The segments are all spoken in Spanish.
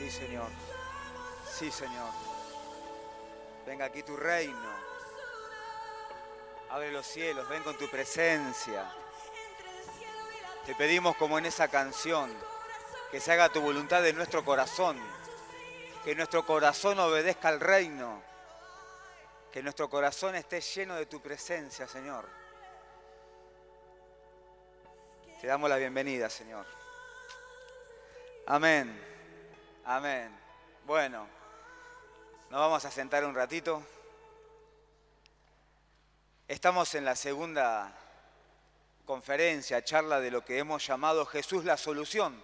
Sí, Señor. Sí, Señor. Venga aquí tu reino. Abre los cielos, ven con tu presencia. Te pedimos como en esa canción, que se haga tu voluntad en nuestro corazón. Que nuestro corazón obedezca al reino. Que nuestro corazón esté lleno de tu presencia, Señor. Te damos la bienvenida, Señor. Amén. Amén. Bueno, nos vamos a sentar un ratito. Estamos en la segunda conferencia, charla de lo que hemos llamado Jesús la solución.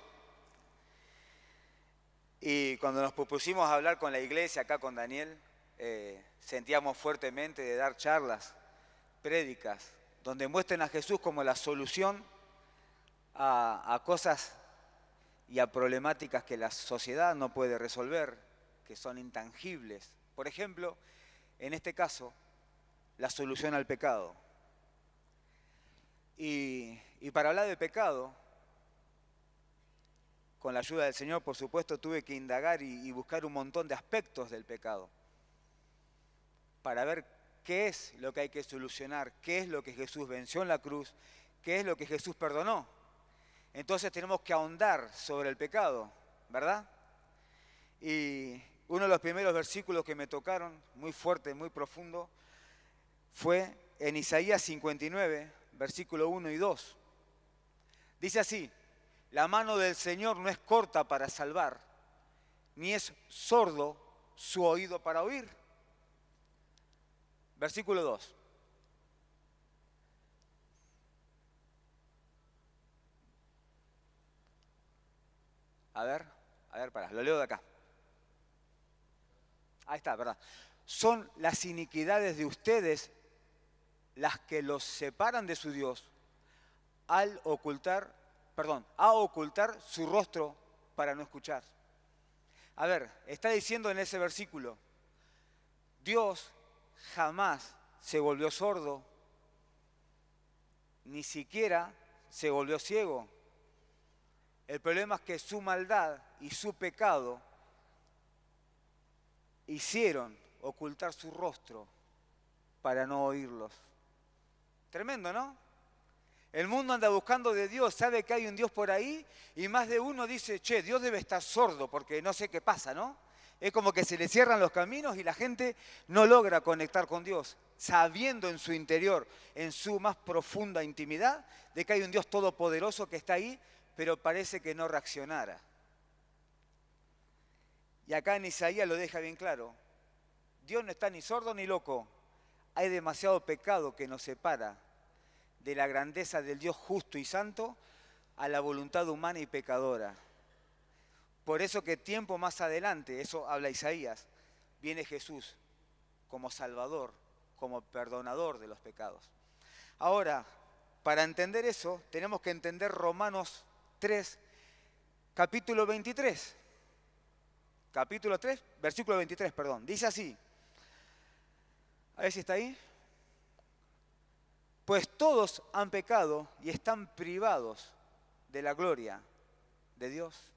Y cuando nos propusimos hablar con la iglesia, acá con Daniel, sentíamos fuertemente de dar charlas, prédicas, donde muestren a Jesús como la solución a cosas y a problemáticas que la sociedad no puede resolver, que son intangibles. Por ejemplo, en este caso, la solución al pecado. Y para hablar de pecado, con la ayuda del Señor, por supuesto, tuve que indagar y buscar un montón de aspectos del pecado para ver qué es lo que hay que solucionar, qué es lo que Jesús venció en la cruz, qué es lo que Jesús perdonó. Entonces tenemos que ahondar sobre el pecado, ¿verdad? Y uno de los primeros versículos que me tocaron, muy fuerte, muy profundo, fue en Isaías 59, versículo 1 y 2. Dice así: la mano del Señor no es corta para salvar, ni es sordo su oído para oír. Versículo 2. A ver, pará, lo leo de acá. Ahí está, ¿verdad? Son las iniquidades de ustedes las que los separan de su Dios a ocultar su rostro para no escuchar. A ver, está diciendo en ese versículo, Dios jamás se volvió sordo, ni siquiera se volvió ciego. El problema es que su maldad y su pecado hicieron ocultar su rostro para no oírlos. Tremendo, ¿no? El mundo anda buscando de Dios, sabe que hay un Dios por ahí y más de uno dice, che, Dios debe estar sordo porque no sé qué pasa, ¿no? Es como que se le cierran los caminos y la gente no logra conectar con Dios, sabiendo en su interior, en su más profunda intimidad, de que hay un Dios todopoderoso que está ahí, pero parece que no reaccionara. Y acá en Isaías lo deja bien claro, Dios no está ni sordo ni loco, hay demasiado pecado que nos separa de la grandeza del Dios justo y santo a la voluntad humana y pecadora. Por eso que tiempo más adelante, eso habla Isaías, viene Jesús como Salvador, como perdonador de los pecados. Ahora, para entender eso, tenemos que entender Romanos 3, capítulo 23. Capítulo 3, versículo 23, perdón. Dice así. A ver si está ahí. Pues todos han pecado y están privados de la gloria de Dios.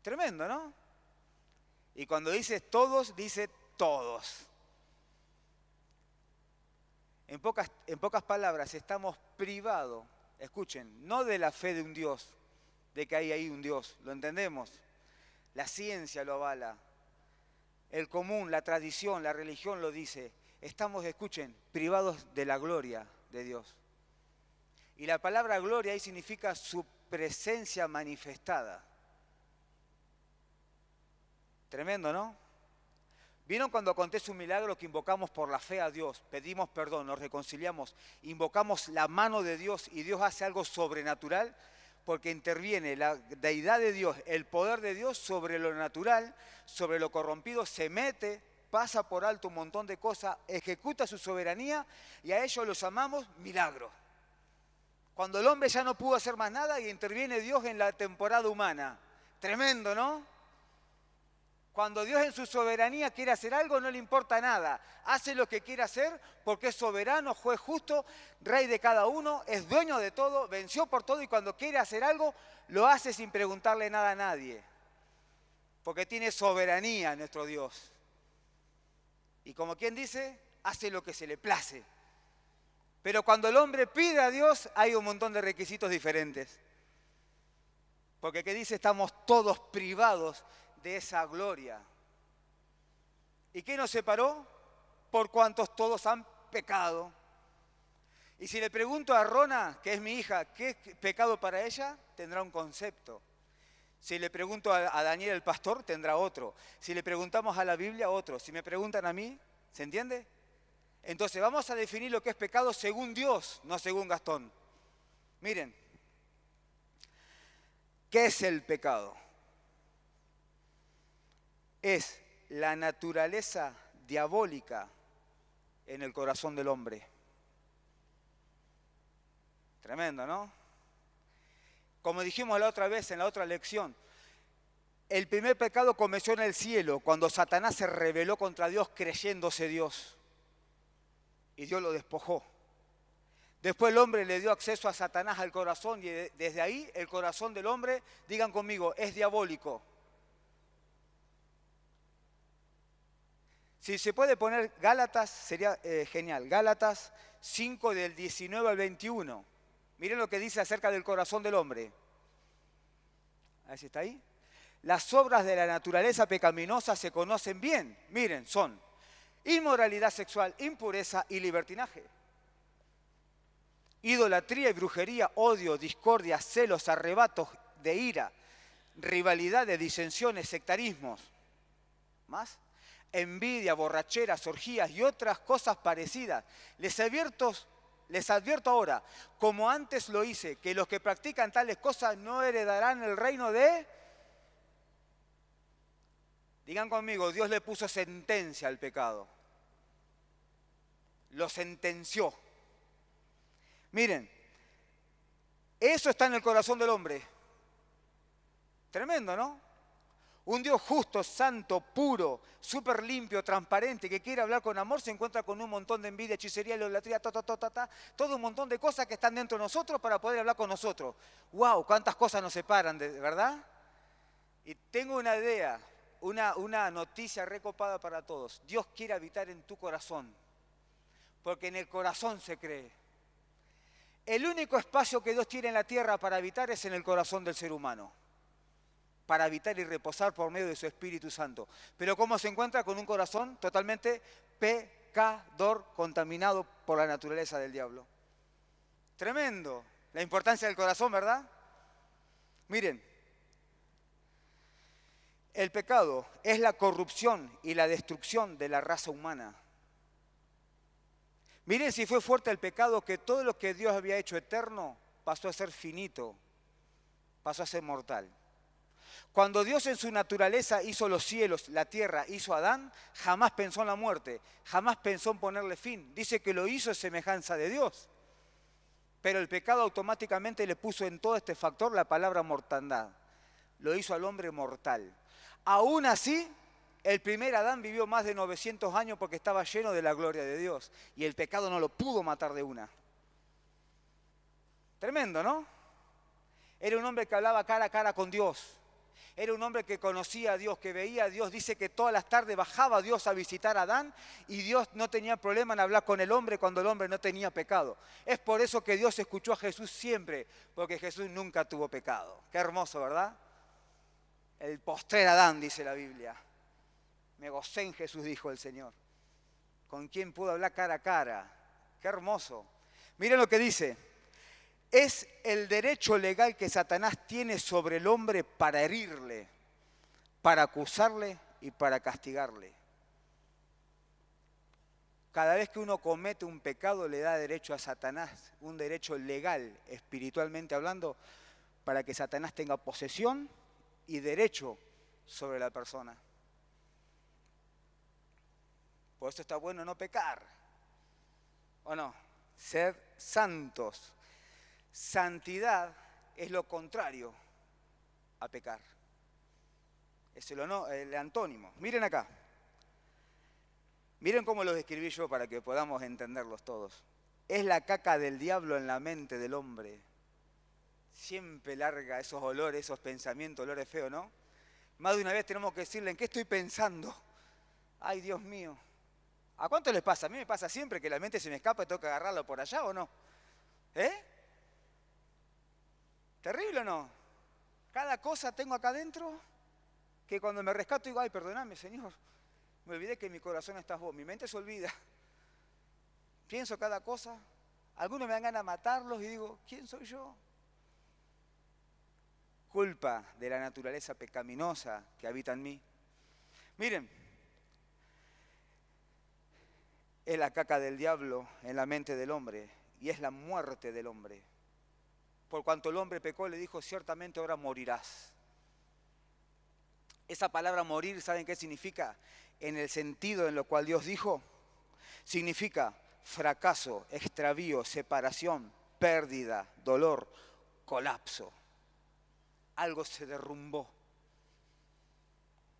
Tremendo, ¿no? Y cuando dice todos, dice todos. En pocas palabras, estamos privados, escuchen, no de la fe de un Dios, de que hay ahí un Dios, lo entendemos. La ciencia lo avala, el común, la tradición, la religión lo dice. Estamos, escuchen, privados de la gloria de Dios. Y la palabra gloria ahí significa su presencia manifestada. Tremendo, ¿no? ¿Vieron cuando acontece un milagro que invocamos por la fe a Dios, pedimos perdón, nos reconciliamos, invocamos la mano de Dios y Dios hace algo sobrenatural? Porque interviene la deidad de Dios, el poder de Dios sobre lo natural, sobre lo corrompido, se mete, pasa por alto un montón de cosas, ejecuta su soberanía y a ello lo llamamos milagro. Cuando el hombre ya no pudo hacer más nada y interviene Dios en la temporada humana. Tremendo, ¿no? Cuando Dios en su soberanía quiere hacer algo, no le importa nada. Hace lo que quiere hacer porque es soberano, juez justo, rey de cada uno, es dueño de todo, venció por todo y cuando quiere hacer algo, lo hace sin preguntarle nada a nadie. Porque tiene soberanía nuestro Dios. Y como quien dice, hace lo que se le place. Pero cuando el hombre pide a Dios, hay un montón de requisitos diferentes. Porque ¿qué dice? Estamos todos privados de esa gloria. ¿Y qué nos separó? Por cuantos todos han pecado. Y si le pregunto a Rona, que es mi hija, ¿qué es pecado para ella? Tendrá un concepto. Si le pregunto a Daniel el pastor, tendrá otro. Si le preguntamos a la Biblia, otro. Si me preguntan a mí, ¿se entiende? Entonces vamos a definir lo que es pecado según Dios, no según Gastón. Miren, ¿qué es el pecado? Es la naturaleza diabólica en el corazón del hombre. Tremendo, ¿no? Como dijimos la otra vez en la otra lección, el primer pecado comenzó en el cielo, cuando Satanás se rebeló contra Dios creyéndose Dios. Y Dios lo despojó. Después el hombre le dio acceso a Satanás al corazón y desde ahí el corazón del hombre, digan conmigo, es diabólico. Si se puede poner Gálatas, sería genial. Gálatas 5 del 19 al 21. Miren lo que dice acerca del corazón del hombre. A ver si está ahí. Las obras de la naturaleza pecaminosa se conocen bien. Miren, son inmoralidad sexual, impureza y libertinaje. Idolatría y brujería, odio, discordia, celos, arrebatos de ira, rivalidades, disensiones, sectarismos. ¿Más? Envidia, borracheras, orgías y otras cosas parecidas. Les advierto ahora, como antes lo hice, que los que practican tales cosas no heredarán el reino de... Digan conmigo, Dios le puso sentencia al pecado. Lo sentenció. Miren, eso está en el corazón del hombre. Tremendo, ¿no? Un Dios justo, santo, puro, súper limpio, transparente, que quiere hablar con amor, se encuentra con un montón de envidia, hechicería, idolatría, todo un montón de cosas que están dentro de nosotros para poder hablar con nosotros. ¡Wow! ¿Cuántas cosas nos separan, verdad? Y tengo una idea, una noticia recopada para todos. Dios quiere habitar en tu corazón, porque en el corazón se cree. El único espacio que Dios tiene en la tierra para habitar es en el corazón del ser humano. Para habitar y reposar por medio de su Espíritu Santo. Pero ¿cómo se encuentra? Con un corazón totalmente pecador, contaminado por la naturaleza del diablo. Tremendo. La importancia del corazón, ¿verdad? Miren, el pecado es la corrupción y la destrucción de la raza humana. Miren si fue fuerte el pecado que todo lo que Dios había hecho eterno pasó a ser finito, pasó a ser mortal. Cuando Dios en su naturaleza hizo los cielos, la tierra, hizo a Adán, jamás pensó en la muerte, jamás pensó en ponerle fin. Dice que lo hizo en semejanza de Dios. Pero el pecado automáticamente le puso en todo este factor la palabra mortandad. Lo hizo al hombre mortal. Aún así, el primer Adán vivió más de 900 años porque estaba lleno de la gloria de Dios. Y el pecado no lo pudo matar de una. Tremendo, ¿no? Era un hombre que hablaba cara a cara con Dios. Era un hombre que conocía a Dios, que veía a Dios. Dice que todas las tardes bajaba Dios a visitar a Adán y Dios no tenía problema en hablar con el hombre cuando el hombre no tenía pecado. Es por eso que Dios escuchó a Jesús siempre, porque Jesús nunca tuvo pecado. Qué hermoso, ¿verdad? El postrer Adán, dice la Biblia. Me gocé en Jesús, dijo el Señor. ¿Con quién pudo hablar cara a cara? Qué hermoso. Miren lo que dice. Es el derecho legal que Satanás tiene sobre el hombre para herirle, para acusarle y para castigarle. Cada vez que uno comete un pecado le da derecho a Satanás, un derecho legal, espiritualmente hablando, para que Satanás tenga posesión y derecho sobre la persona. Por eso está bueno no pecar, ¿o no? Ser santos. Santidad es lo contrario a pecar. Es el antónimo. Miren acá. Miren cómo los escribí yo para que podamos entenderlos todos. Es la caca del diablo en la mente del hombre. Siempre larga esos olores, esos pensamientos, olores feos, ¿no? Más de una vez tenemos que decirle, ¿en qué estoy pensando? Ay, Dios mío. ¿A cuánto les pasa? A mí me pasa siempre que la mente se me escapa y tengo que agarrarlo por allá, ¿o no? ¿Eh? ¿Terrible o no? Cada cosa tengo acá adentro que cuando me rescato digo, ay, perdóname, Señor. Me olvidé que en mi corazón estás vos. Mi mente se olvida. Pienso cada cosa. Algunos me dan ganas de matarlos y digo, ¿quién soy yo? Culpa de la naturaleza pecaminosa que habita en mí. Miren, es la caca del diablo en la mente del hombre y es la muerte del hombre. Por cuanto el hombre pecó, le dijo, ciertamente ahora morirás. Esa palabra morir, ¿saben qué significa? En el sentido en lo cual Dios dijo, significa fracaso, extravío, separación, pérdida, dolor, colapso. Algo se derrumbó.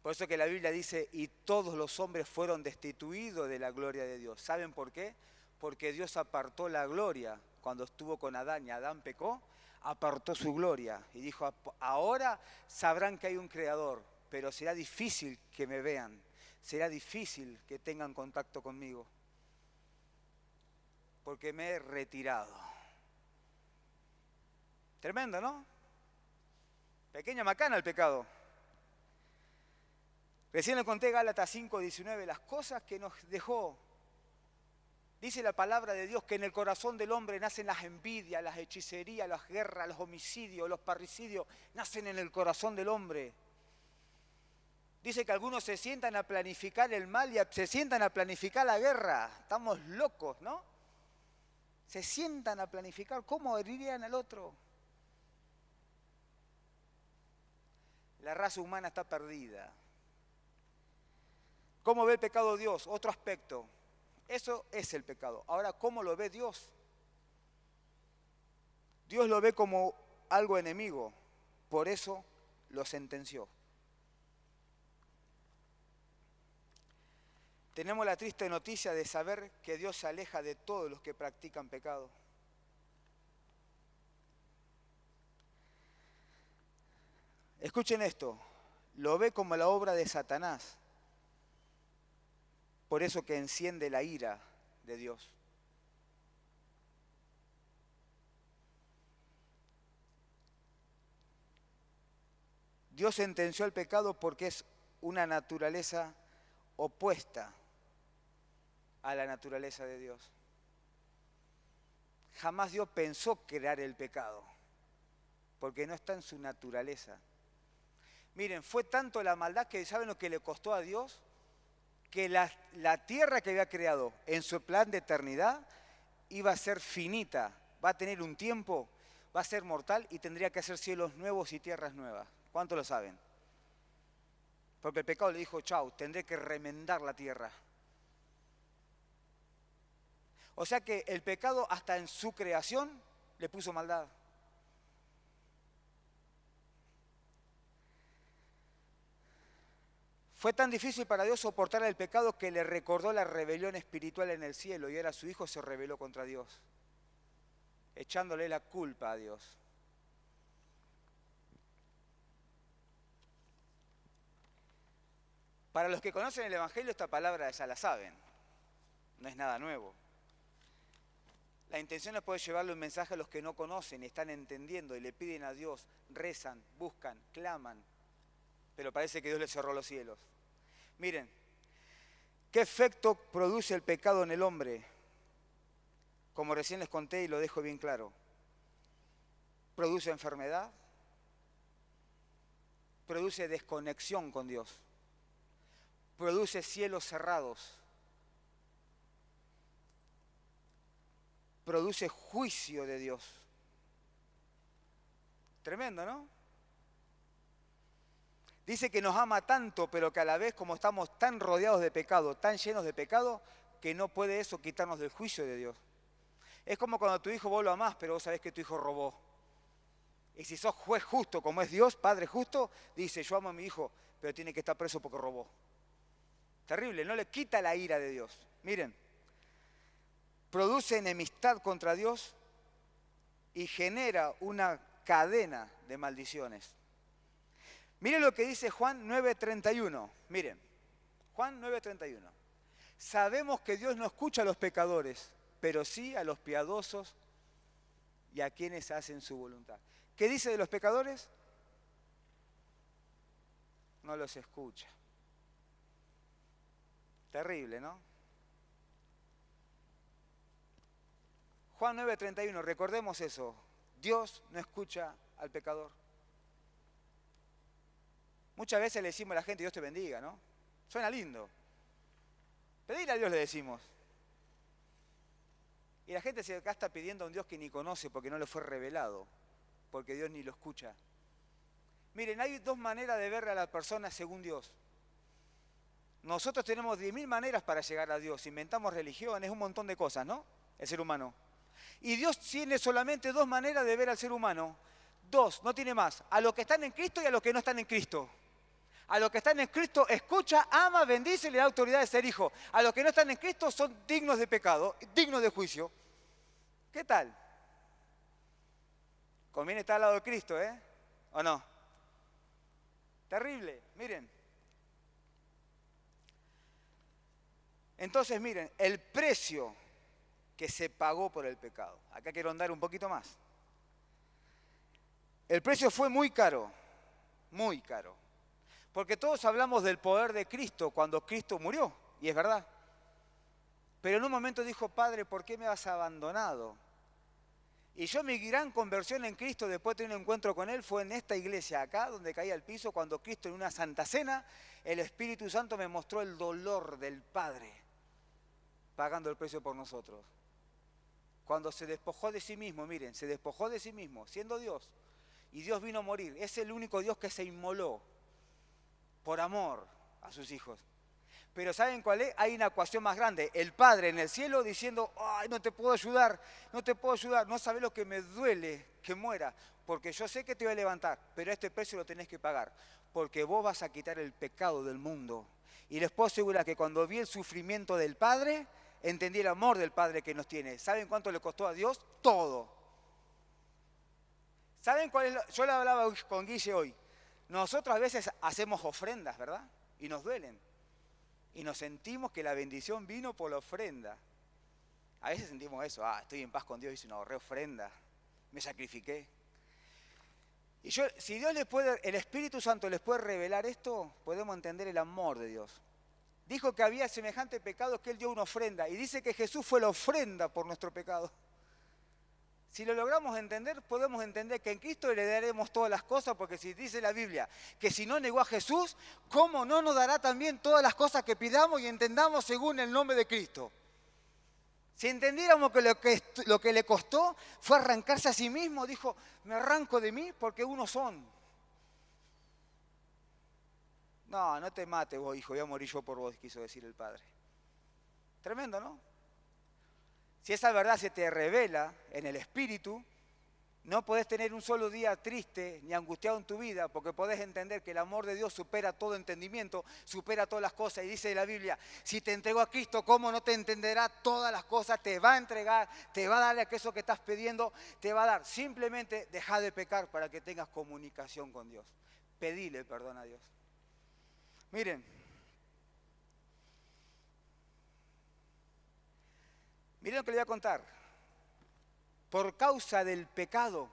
Por eso que la Biblia dice, y todos los hombres fueron destituidos de la gloria de Dios. ¿Saben por qué? Porque Dios apartó la gloria cuando estuvo con Adán y Adán pecó, apartó su gloria y dijo, ahora sabrán que hay un creador, pero será difícil que me vean, será difícil que tengan contacto conmigo, porque me he retirado. Tremendo, ¿no? Pequeña macana el pecado. Recién le conté Gálatas 5:19, las cosas que nos dejó. Dice la palabra de Dios que en el corazón del hombre nacen las envidias, las hechicerías, las guerras, los homicidios, los parricidios, nacen en el corazón del hombre. Dice que algunos se sientan a planificar el mal y se sientan a planificar la guerra. Estamos locos, ¿no? Se sientan a planificar cómo herirían al otro. La raza humana está perdida. ¿Cómo ve el pecado Dios? Otro aspecto. Eso es el pecado. Ahora, ¿cómo lo ve Dios? Dios lo ve como algo enemigo. Por eso lo sentenció. Tenemos la triste noticia de saber que Dios se aleja de todos los que practican pecado. Escuchen esto. Lo ve como la obra de Satanás. Por eso que enciende la ira de Dios. Dios sentenció el pecado porque es una naturaleza opuesta a la naturaleza de Dios. Jamás Dios pensó crear el pecado, porque no está en su naturaleza. Miren, fue tanto la maldad que, ¿saben lo que le costó a Dios? Que la tierra que había creado en su plan de eternidad iba a ser finita, va a tener un tiempo, va a ser mortal y tendría que hacer cielos nuevos y tierras nuevas. ¿Cuántos lo saben? Porque el pecado le dijo, chau, tendré que remendar la tierra. O sea que el pecado hasta en su creación le puso maldad. Fue tan difícil para Dios soportar el pecado que le recordó la rebelión espiritual en el cielo y ahora su hijo se rebeló contra Dios, echándole la culpa a Dios. Para los que conocen el Evangelio, esta palabra ya la saben, no es nada nuevo. La intención es poder llevarle un mensaje a los que no conocen, están entendiendo y le piden a Dios, rezan, buscan, claman, pero parece que Dios les cerró los cielos. Miren, ¿qué efecto produce el pecado en el hombre? Como recién les conté y lo dejo bien claro. Produce enfermedad, produce desconexión con Dios, produce cielos cerrados, produce juicio de Dios. Tremendo, ¿no? Dice que nos ama tanto, pero que a la vez, como estamos tan rodeados de pecado, tan llenos de pecado, que no puede eso quitarnos del juicio de Dios. Es como cuando tu hijo vos lo amás, pero vos sabés que tu hijo robó. Y si sos juez justo, como es Dios, Padre justo, dice, yo amo a mi hijo, pero tiene que estar preso porque robó. Terrible, no le quita la ira de Dios. Miren, produce enemistad contra Dios y genera una cadena de maldiciones. Miren lo que dice Juan 9:31. Miren, Juan 9:31. Sabemos que Dios no escucha a los pecadores, pero sí a los piadosos y a quienes hacen su voluntad. ¿Qué dice de los pecadores? No los escucha. Terrible, ¿no? Juan 9:31, recordemos eso. Dios no escucha al pecador. Muchas veces le decimos a la gente, Dios te bendiga, ¿no? Suena lindo. Pedirle a Dios le decimos. Y la gente se acá está pidiendo a un Dios que ni conoce porque no le fue revelado, porque Dios ni lo escucha. Miren, hay dos maneras de ver a la persona según Dios. Nosotros tenemos 10.000 maneras para llegar a Dios. Inventamos religiones, un montón de cosas, ¿no? El ser humano. Y Dios tiene solamente dos maneras de ver al ser humano. Dos, no tiene más. A los que están en Cristo y a los que no están en Cristo. A los que están en Cristo escucha, ama, bendice y le da autoridad de ser hijo. A los que no están en Cristo son dignos de pecado, dignos de juicio. ¿Qué tal? Conviene estar al lado de Cristo, ¿eh? ¿O no? Terrible, miren. Entonces, miren, el precio que se pagó por el pecado. Acá quiero andar un poquito más. El precio fue muy caro, muy caro. Porque todos hablamos del poder de Cristo cuando Cristo murió, y es verdad. Pero en un momento dijo, Padre, ¿por qué me has abandonado? Y yo mi gran conversión en Cristo, después de tener un encuentro con Él, fue en esta iglesia acá, donde caía al piso, cuando Cristo en una santa cena, el Espíritu Santo me mostró el dolor del Padre, pagando el precio por nosotros. Cuando se despojó de sí mismo, miren, se despojó de sí mismo, siendo Dios, y Dios vino a morir. Es el único Dios que se inmoló por amor a sus hijos. Pero ¿saben cuál es? Hay una ecuación más grande. El Padre en el cielo diciendo, ay, no te puedo ayudar, no te puedo ayudar, no sabes lo que me duele que muera, porque yo sé que te voy a levantar, pero este precio lo tenés que pagar, porque vos vas a quitar el pecado del mundo. Y les puedo asegurar que cuando vi el sufrimiento del Padre, entendí el amor del Padre que nos tiene. ¿Saben cuánto le costó a Dios? Todo. ¿Saben cuál es? Yo le hablaba con Guille hoy. Nosotros a veces hacemos ofrendas, ¿verdad? Y nos duelen. Y nos sentimos que la bendición vino por la ofrenda. A veces sentimos eso, estoy en paz con Dios, hice una ofrenda, me sacrifiqué. Y si Dios el Espíritu Santo les puede revelar esto, podemos entender el amor de Dios. Dijo que había semejante pecado que Él dio una ofrenda. Y dice que Jesús fue la ofrenda por nuestro pecado. Si lo logramos entender, podemos entender que en Cristo le daremos todas las cosas, porque si dice la Biblia que si no negó a Jesús, ¿cómo no nos dará también todas las cosas que pidamos y entendamos según el nombre de Cristo? Si entendiéramos que lo que le costó fue arrancarse a sí mismo, dijo, me arranco de mí porque uno son. No te mates vos, hijo, voy a morir yo por vos, quiso decir el Padre. Tremendo, ¿no? Si esa verdad se te revela en el Espíritu, no podés tener un solo día triste ni angustiado en tu vida, porque podés entender que el amor de Dios supera todo entendimiento, supera todas las cosas. Y dice la Biblia, si te entregó a Cristo, ¿cómo no te entenderá todas las cosas? Te va a entregar, te va a dar aquello que estás pidiendo, te va a dar. Simplemente deja de pecar para que tengas comunicación con Dios. Pedile perdón a Dios. Miren lo que le voy a contar. Por causa del pecado,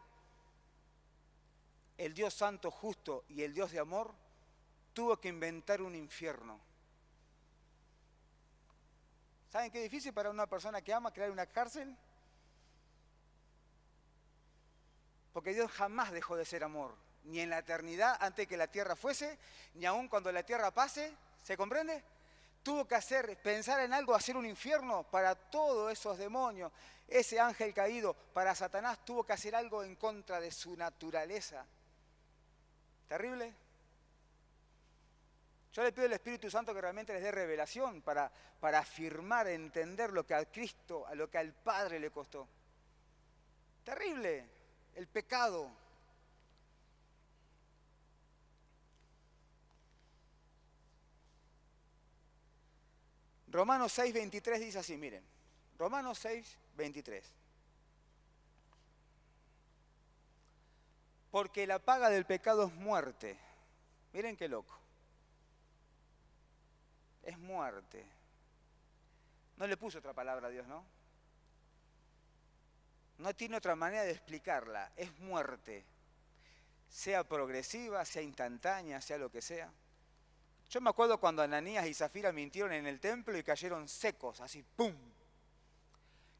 el Dios santo, justo y el Dios de amor tuvo que inventar un infierno. ¿Saben qué difícil para una persona que ama crear una cárcel? Porque Dios jamás dejó de ser amor, ni en la eternidad antes que la tierra fuese, ni aun cuando la tierra pase, ¿se comprende? Tuvo que pensar en algo, hacer un infierno para todos esos demonios, ese ángel caído, para Satanás tuvo que hacer algo en contra de su naturaleza. ¿Terrible? Yo le pido al Espíritu Santo que realmente les dé revelación para afirmar, entender lo que a Cristo, a lo que al Padre le costó. Terrible, el pecado. Romanos 6:23 dice así, miren. Romanos 6:23. Porque la paga del pecado es muerte, Miren qué loco. Es muerte. No le puso otra palabra a Dios, ¿no? No tiene otra manera de explicarla. Es muerte. Sea progresiva, sea instantánea, sea lo que sea. Yo me acuerdo cuando Ananías y Zafira mintieron en el templo y cayeron secos, así, ¡pum!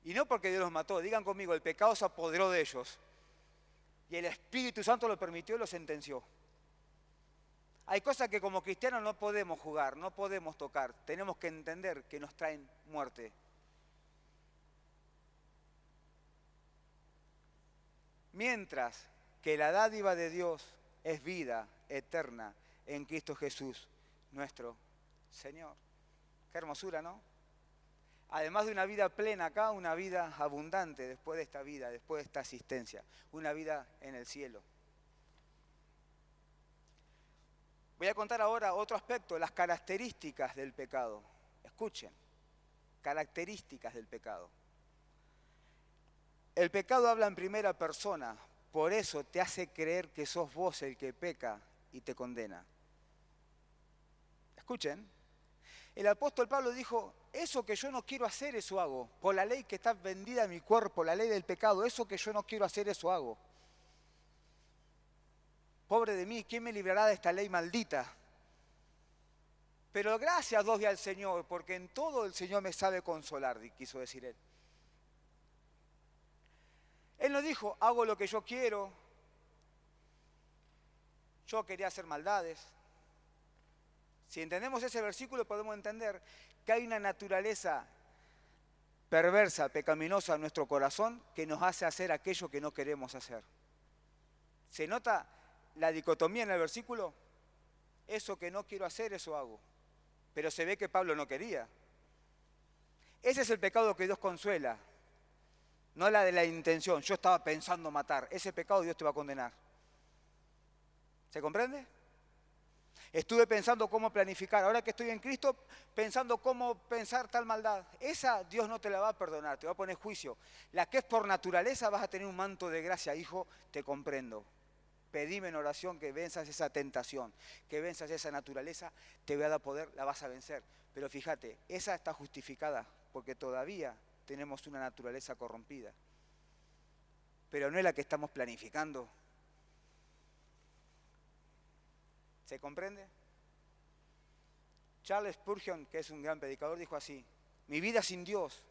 Y no porque Dios los mató, digan conmigo, el pecado se apoderó de ellos. Y el Espíritu Santo lo permitió y lo sentenció. Hay cosas que como cristianos no podemos jugar, no podemos tocar. Tenemos que entender que nos traen muerte. Mientras que la dádiva de Dios es vida eterna en Cristo Jesús, nuestro Señor. Qué hermosura, ¿no? Además de una vida plena acá, una vida abundante después de esta vida, después de esta asistencia, una vida en el cielo. Voy a contar ahora otro aspecto, las características del pecado. Escuchen, características del pecado. El pecado habla en primera persona, por eso te hace creer que sos vos el que peca y te condena. Escuchen, el apóstol Pablo dijo, eso que yo no quiero hacer, eso hago. Por la ley que está vendida en mi cuerpo, la ley del pecado, eso que yo no quiero hacer, eso hago. Pobre de mí, ¿quién me librará de esta ley maldita? Pero gracias doy al Señor, porque en todo el Señor me sabe consolar, quiso decir él. Él no dijo, hago lo que yo quiero. Yo quería hacer maldades. Si entendemos ese versículo podemos entender que hay una naturaleza perversa, pecaminosa en nuestro corazón que nos hace hacer aquello que no queremos hacer. ¿Se nota la dicotomía en el versículo? Eso que no quiero hacer, eso hago. Pero se ve que Pablo no quería. Ese es el pecado que Dios consuela, no la de la intención. Yo estaba pensando matar. Ese pecado Dios te va a condenar. ¿Se comprende? Estuve pensando cómo planificar. Ahora que estoy en Cristo, pensando cómo pensar tal maldad. Esa Dios no te la va a perdonar, te va a poner juicio. La que es por naturaleza vas a tener un manto de gracia. Hijo, te comprendo. Pedime en oración que venzas esa tentación, que venzas esa naturaleza, te voy a dar poder, la vas a vencer. Pero fíjate, esa está justificada porque todavía tenemos una naturaleza corrompida. Pero no es la que estamos planificando. ¿Se comprende? Charles Spurgeon, que es un gran predicador, dijo así, mi vida sin Dios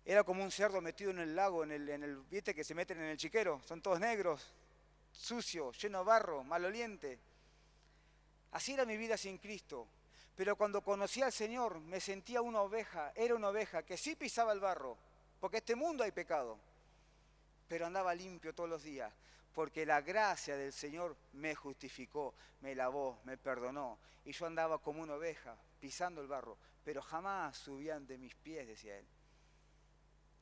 era como un cerdo metido en el lago, ¿viste que se meten en el chiquero? Son todos negros, sucios, lleno de barro, maloliente. Así era mi vida sin Cristo. Pero cuando conocí al Señor me sentía una oveja, era una oveja que sí pisaba el barro, porque en este mundo hay pecado, pero andaba limpio todos los días. Porque la gracia del Señor me justificó, me lavó, me perdonó. Y yo andaba como una oveja, pisando el barro, pero jamás subían de mis pies, decía él.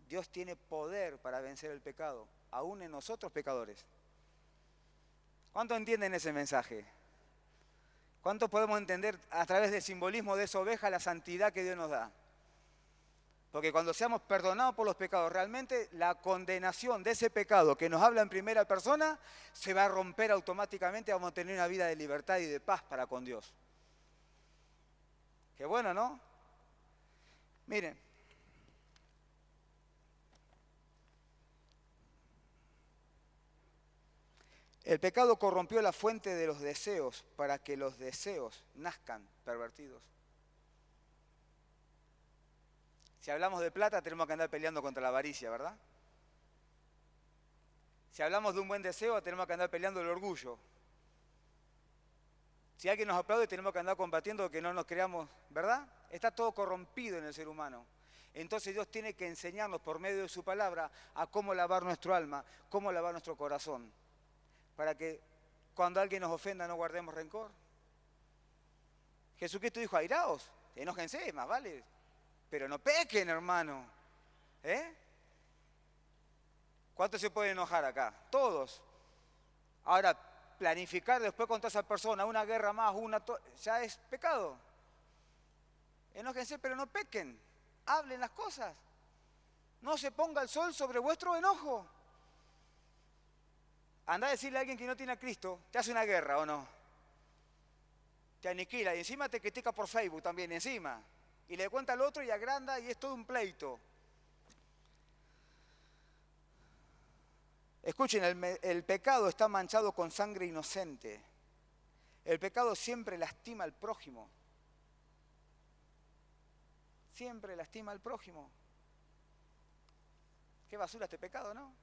Dios tiene poder para vencer el pecado, aún en nosotros pecadores. ¿Cuántos entienden ese mensaje? ¿Cuántos podemos entender a través del simbolismo de esa oveja la santidad que Dios nos da? Porque cuando seamos perdonados por los pecados, realmente la condenación de ese pecado que nos habla en primera persona se va a romper automáticamente, vamos a tener una vida de libertad y de paz para con Dios. Qué bueno, ¿no? Miren. El pecado corrompió la fuente de los deseos para que los deseos nazcan pervertidos. Si hablamos de plata, tenemos que andar peleando contra la avaricia, ¿verdad? Si hablamos de un buen deseo, tenemos que andar peleando el orgullo. Si alguien nos aplaude, tenemos que andar combatiendo que no nos creamos, ¿verdad? Está todo corrompido en el ser humano. Entonces Dios tiene que enseñarnos por medio de su palabra a cómo lavar nuestro alma, cómo lavar nuestro corazón, para que cuando alguien nos ofenda no guardemos rencor. Jesucristo dijo, airaos, enójense, más vale, pero no pequen, hermano. ¿Cuántos se pueden enojar acá? Todos. Ahora, planificar después contra esa persona una guerra más, ya es pecado. Enójense, pero no pequen. Hablen las cosas. No se ponga el sol sobre vuestro enojo. Andá a decirle a alguien que no tiene a Cristo, te hace una guerra, ¿o no? Te aniquila y encima te critica por Facebook también, encima. Y le cuenta al otro y agranda y es todo un pleito. Escuchen, el pecado está manchado con sangre inocente. El pecado siempre lastima al prójimo. Siempre lastima al prójimo. Qué basura este pecado, ¿no?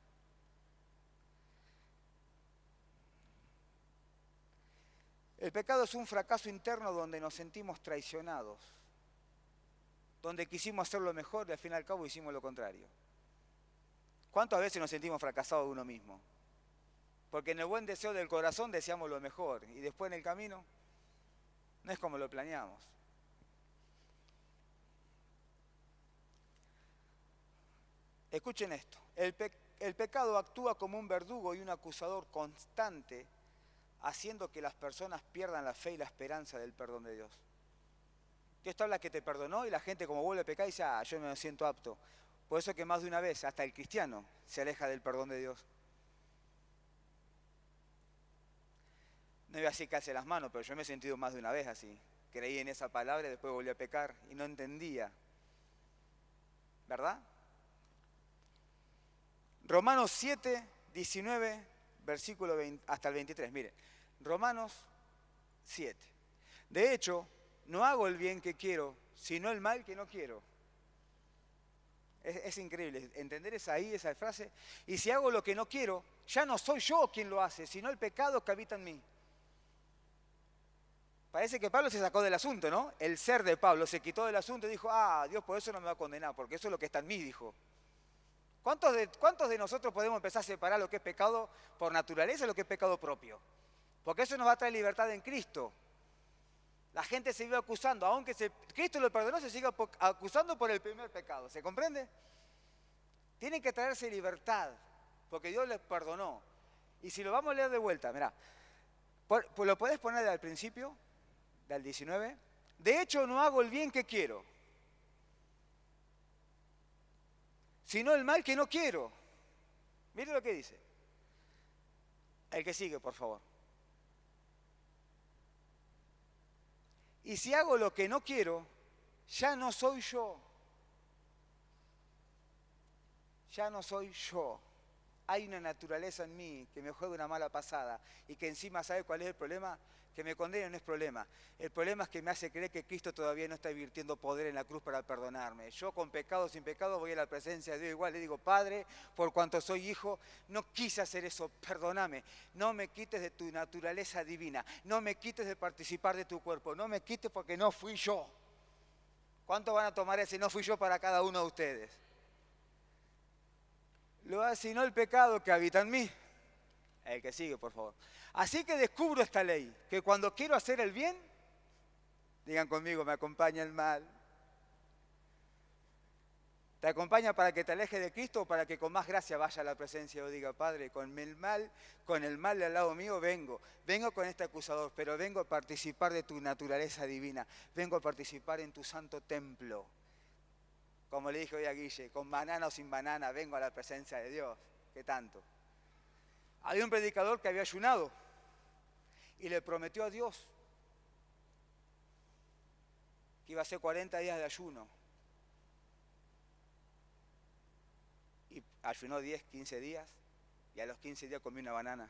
El pecado es un fracaso interno donde nos sentimos traicionados, donde quisimos hacer lo mejor y al fin y al cabo hicimos lo contrario. ¿Cuántas veces nos sentimos fracasados de uno mismo? Porque en el buen deseo del corazón deseamos lo mejor y después en el camino no es como lo planeamos. Escuchen esto, el pecado actúa como un verdugo y un acusador constante, haciendo que las personas pierdan la fe y la esperanza del perdón de Dios. Dios te habla que te perdonó y la gente como vuelve a pecar dice, yo me siento apto. Por eso que más de una vez, hasta el cristiano se aleja del perdón de Dios. No iba a decir que hace las manos, pero yo me he sentido más de una vez así. Creí en esa palabra y después volví a pecar y no entendía. ¿Verdad? Romanos 7, 19, versículo 20, hasta el 23. Mire, Romanos 7. De hecho, no hago el bien que quiero, sino el mal que no quiero. Es increíble entender esa frase. Y si hago lo que no quiero, ya no soy yo quien lo hace, sino el pecado que habita en mí. Parece que Pablo se sacó del asunto, ¿no? El ser de Pablo se quitó del asunto y dijo, Dios por eso no me va a condenar, porque eso es lo que está en mí, dijo. ¿Cuántos de nosotros podemos empezar a separar lo que es pecado por naturaleza y lo que es pecado propio? Porque eso nos va a traer libertad en Cristo. La gente se vive acusando, aunque Cristo lo perdonó, se sigue acusando por el primer pecado. ¿Se comprende? Tienen que traerse libertad, porque Dios les perdonó. Y si lo vamos a leer de vuelta, mirá, ¿lo podés poner al principio, del 19? De hecho, no hago el bien que quiero, sino el mal que no quiero. Mire lo que dice. El que sigue, por favor. Y si hago lo que no quiero, ya no soy yo. Ya no soy yo. Hay una naturaleza en mí que me juega una mala pasada y que encima, ¿sabe cuál es el problema? Que me condena no es problema. El problema es que me hace creer que Cristo todavía no está invirtiendo poder en la cruz para perdonarme. Yo con pecado o sin pecado voy a la presencia de Dios igual. Le digo, Padre, por cuanto soy hijo, no quise hacer eso, perdóname. No me quites de tu naturaleza divina. No me quites de participar de tu cuerpo. No me quites porque no fui yo. ¿Cuánto van a tomar ese no fui yo para cada uno de ustedes? Lo hace no el pecado que habita en mí. El que sigue, por favor. Así que descubro esta ley, que cuando quiero hacer el bien, digan conmigo, me acompaña el mal. ¿Te acompaña para que te alejes de Cristo o para que con más gracia vaya a la presencia y diga, Padre, con el mal al lado mío vengo con este acusador, pero vengo a participar de tu naturaleza divina, vengo a participar en tu santo templo. Como le dije hoy a Guille, con banana o sin banana, vengo a la presencia de Dios. ¿Qué tanto? Había un predicador que había ayunado y le prometió a Dios que iba a hacer 40 días de ayuno. Y ayunó 10, 15 días y a los 15 días comió una banana.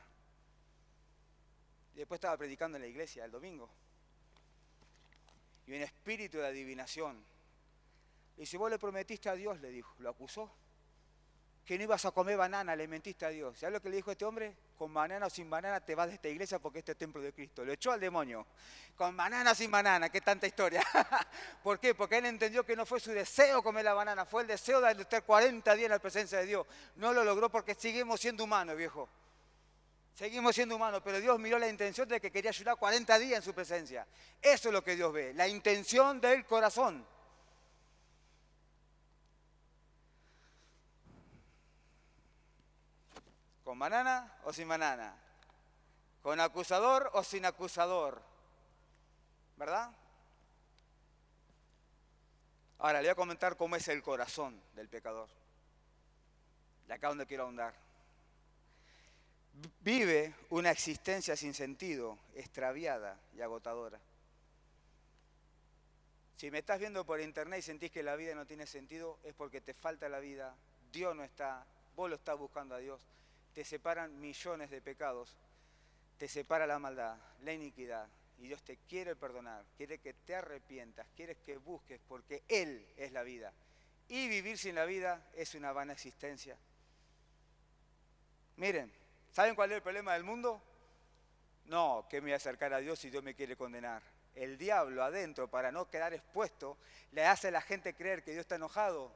Y después estaba predicando en la iglesia el domingo. Y un espíritu de adivinación. Y si vos le prometiste a Dios, le dijo, lo acusó, que no ibas a comer banana, le mentiste a Dios. ¿Sabes lo que le dijo este hombre? Con banana o sin banana te vas de esta iglesia porque este es templo de Cristo. Lo echó al demonio. Con banana o sin banana, qué tanta historia. ¿Por qué? Porque él entendió que no fue su deseo comer la banana, fue el deseo de estar 40 días en la presencia de Dios. No lo logró porque seguimos siendo humanos, viejo. Seguimos siendo humanos, pero Dios miró la intención de que quería ayunar 40 días en su presencia. Eso es lo que Dios ve, la intención del corazón. ¿Con banana o sin banana? ¿Con acusador o sin acusador? ¿Verdad? Ahora le voy a comentar cómo es el corazón del pecador. Y acá es donde quiero ahondar. vive una existencia sin sentido, extraviada y agotadora. Si me estás viendo por internet y sentís que la vida no tiene sentido, es porque te falta la vida, Dios no está, vos lo estás buscando a Dios, te separan millones de pecados, te separa la maldad, la iniquidad, y Dios te quiere perdonar, quiere que te arrepientas, quiere que busques, porque Él es la vida. Y vivir sin la vida es una vana existencia. Miren, ¿saben cuál es el problema del mundo? No, que me voy a acercar a Dios y Dios me quiere condenar. El diablo adentro, para no quedar expuesto, le hace a la gente creer que Dios está enojado.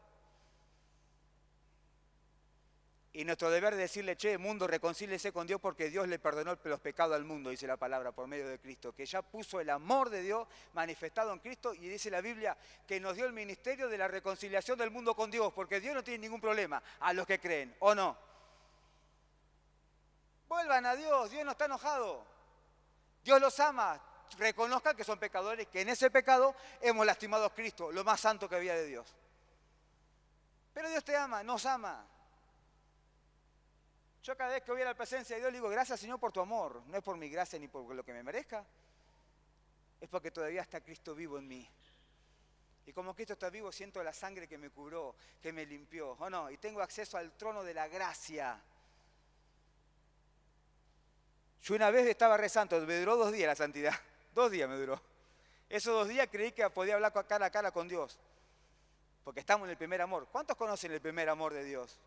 Y nuestro deber es decirle, che, mundo, reconcíliese con Dios porque Dios le perdonó los pecados al mundo, dice la palabra, por medio de Cristo. Que ya puso el amor de Dios manifestado en Cristo y dice la Biblia que nos dio el ministerio de la reconciliación del mundo con Dios, porque Dios no tiene ningún problema a los que creen, ¿o no? Vuelvan a Dios, Dios no está enojado. Dios los ama. Reconozcan que son pecadores, que en ese pecado hemos lastimado a Cristo, lo más santo que había de Dios. Pero Dios te ama, nos ama. Yo cada vez que voy a la presencia de Dios le digo, gracias Señor por tu amor. No es por mi gracia ni por lo que me merezca. Es porque todavía está Cristo vivo en mí. Y como Cristo está vivo, siento la sangre que me cubrió, que me limpió. ¿O no? Y tengo acceso al trono de la gracia. Yo una vez estaba rezando, me duró 2 días la santidad. 2 días me duró. Esos 2 días creí que podía hablar cara a cara con Dios. Porque estamos en el primer amor. ¿Cuántos conocen el primer amor de Dios?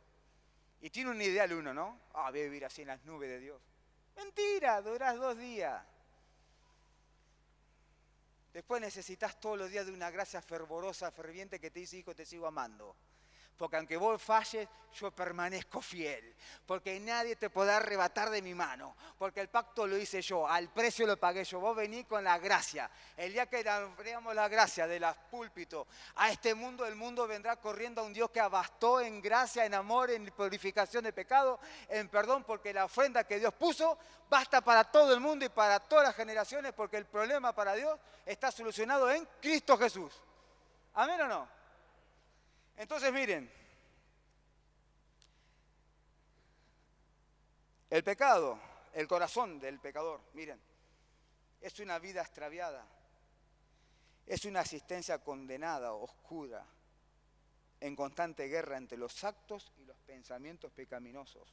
Y tiene un ideal uno, ¿no? Voy a vivir así en las nubes de Dios. Mentira, durás 2 días. Después necesitas todos los días de una gracia fervorosa, ferviente que te dice, hijo, te sigo amando. Porque aunque vos falles, yo permanezco fiel. Porque nadie te podrá arrebatar de mi mano. Porque el pacto lo hice yo, al precio lo pagué yo. Vos venís con la gracia. El día que abramos la gracia de los púlpitos a este mundo, el mundo vendrá corriendo a un Dios que abastó en gracia, en amor, en purificación de pecado, en perdón, porque la ofrenda que Dios puso basta para todo el mundo y para todas las generaciones, porque el problema para Dios está solucionado en Cristo Jesús. ¿Amén o no? Entonces miren, el pecado, el corazón del pecador, miren, es una vida extraviada, es una existencia condenada, oscura, en constante guerra entre los actos y los pensamientos pecaminosos.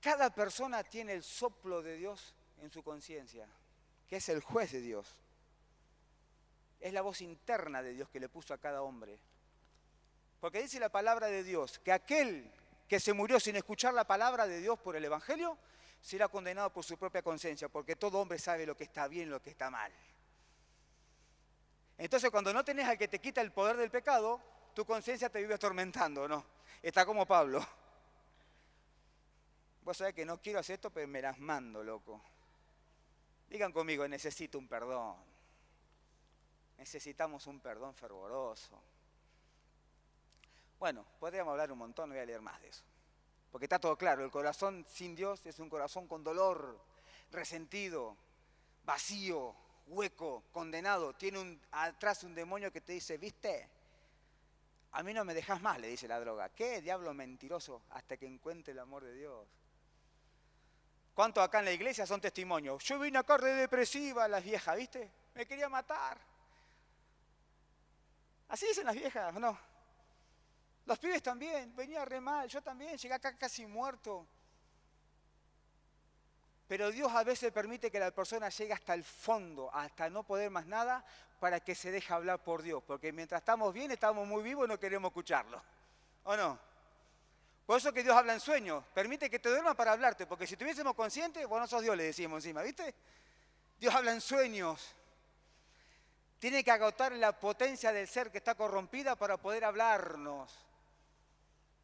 Cada persona tiene el soplo de Dios en su conciencia, que es el juez de Dios. Es la voz interna de Dios que le puso a cada hombre. Porque dice la palabra de Dios que aquel que se murió sin escuchar la palabra de Dios por el Evangelio será condenado por su propia conciencia, porque todo hombre sabe lo que está bien y lo que está mal. Entonces cuando no tenés al que te quita el poder del pecado, tu conciencia te vive atormentando, ¿no? Está como Pablo. Vos sabés que no quiero hacer esto, pero me las mando, loco. Digan conmigo, necesito un perdón. Necesitamos un perdón fervoroso. Bueno, podríamos hablar un montón, no voy a leer más de eso. Porque está todo claro, el corazón sin Dios es un corazón con dolor, resentido, vacío, hueco, condenado. Tiene atrás un demonio que te dice, ¿viste? A mí no me dejas más, le dice la droga. ¿Qué diablo mentiroso? Hasta que encuentre el amor de Dios. ¿Cuántos acá en la iglesia son testimonios? Yo vine acá re depresiva, las viejas, ¿viste? Me quería matar. Así dicen las viejas, ¿o no? Los pibes también, venía re mal, yo también, llegué acá casi muerto. Pero Dios a veces permite que la persona llegue hasta el fondo, hasta no poder más nada, para que se deje hablar por Dios. Porque mientras estamos bien, estamos muy vivos y no queremos escucharlo. ¿O no? Por eso que Dios habla en sueños, permite que te duermas para hablarte, porque si estuviésemos conscientes, vos no sos Dios, le decimos encima, ¿viste? Dios habla en sueños. Tiene que agotar la potencia del ser que está corrompida para poder hablarnos.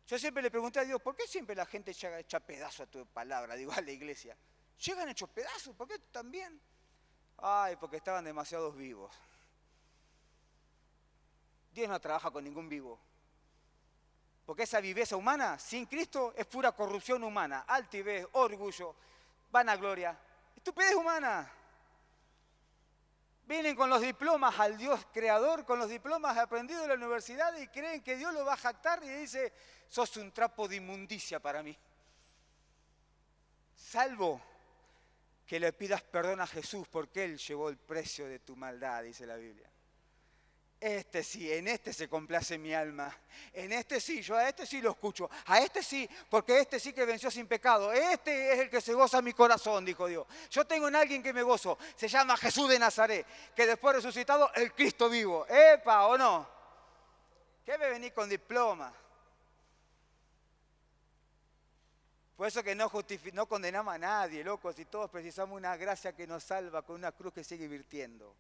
Yo siempre le pregunté a Dios, ¿por qué siempre la gente llega hecha pedazo a tu palabra? Digo, a la iglesia. ¿Llegan hechos pedazos? ¿Por qué también? Ay, porque estaban demasiados vivos. Dios no trabaja con ningún vivo. Porque esa viveza humana, sin Cristo, es pura corrupción humana. Altivez, orgullo, vanagloria, estupidez humana. Vienen con los diplomas al Dios creador, con los diplomas aprendidos en la universidad y creen que Dios lo va a jactar y dice, sos un trapo de inmundicia para mí. salvo que le pidas perdón a Jesús porque Él llevó el precio de tu maldad, dice la Biblia. Este sí, en este se complace mi alma. En este sí, yo a este sí lo escucho. A este sí, porque este sí que venció sin pecado. Este es el que se goza mi corazón, dijo Dios. Yo tengo en alguien que me gozo. Se llama Jesús de Nazaret, que después resucitado, el Cristo vivo. ¿Epa o no? ¿Qué me venís con diploma? Por eso que no condenamos a nadie, locos, y todos precisamos una gracia que nos salva con una cruz que sigue virtiendo.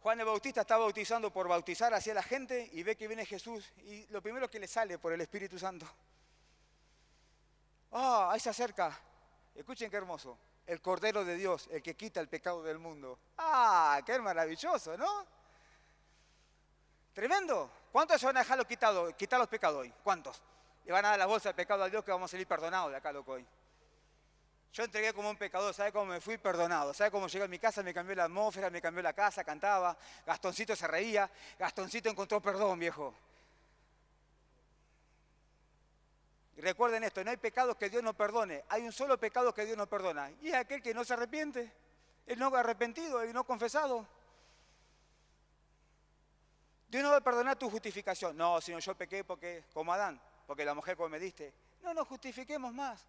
Juan el Bautista está bautizando por bautizar hacia la gente y ve que viene Jesús y lo primero que le sale por el Espíritu Santo. Ahí se acerca. Escuchen qué hermoso. El Cordero de Dios, el que quita el pecado del mundo. Qué maravilloso, ¿no? Tremendo. ¿Cuántos se van a dejar quitar los pecados hoy? ¿Cuántos? Le van a dar la bolsa de pecado a Dios que vamos a salir perdonados de acá, loco, hoy. Yo entregué como un pecador, ¿sabe cómo me fui? Perdonado. ¿Sabe cómo llegué a mi casa? Me cambió la atmósfera, me cambió la casa, cantaba. Gastoncito se reía. Gastoncito encontró perdón, viejo. Y recuerden esto, no hay pecados que Dios no perdone. Hay un solo pecado que Dios no perdona. Y es aquel que no se arrepiente. El no arrepentido, el no confesado. Dios no va a perdonar tu justificación. No, sino yo pequé porque, como Adán, porque la mujer como me diste. No nos justifiquemos más.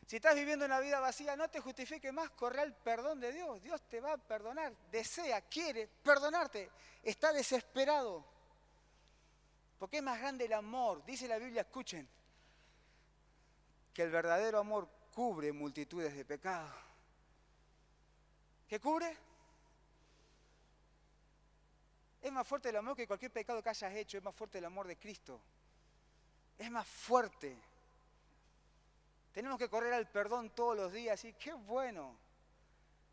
Si estás viviendo una vida vacía, no te justifiques más, corre al perdón de Dios. Dios te va a perdonar, desea, quiere perdonarte. Está desesperado. Porque es más grande el amor. Dice la Biblia, escuchen, que el verdadero amor cubre multitudes de pecados. ¿Qué cubre? Es más fuerte el amor que cualquier pecado que hayas hecho. Es más fuerte el amor de Cristo. Es más fuerte. Tenemos que correr al perdón todos los días y qué bueno.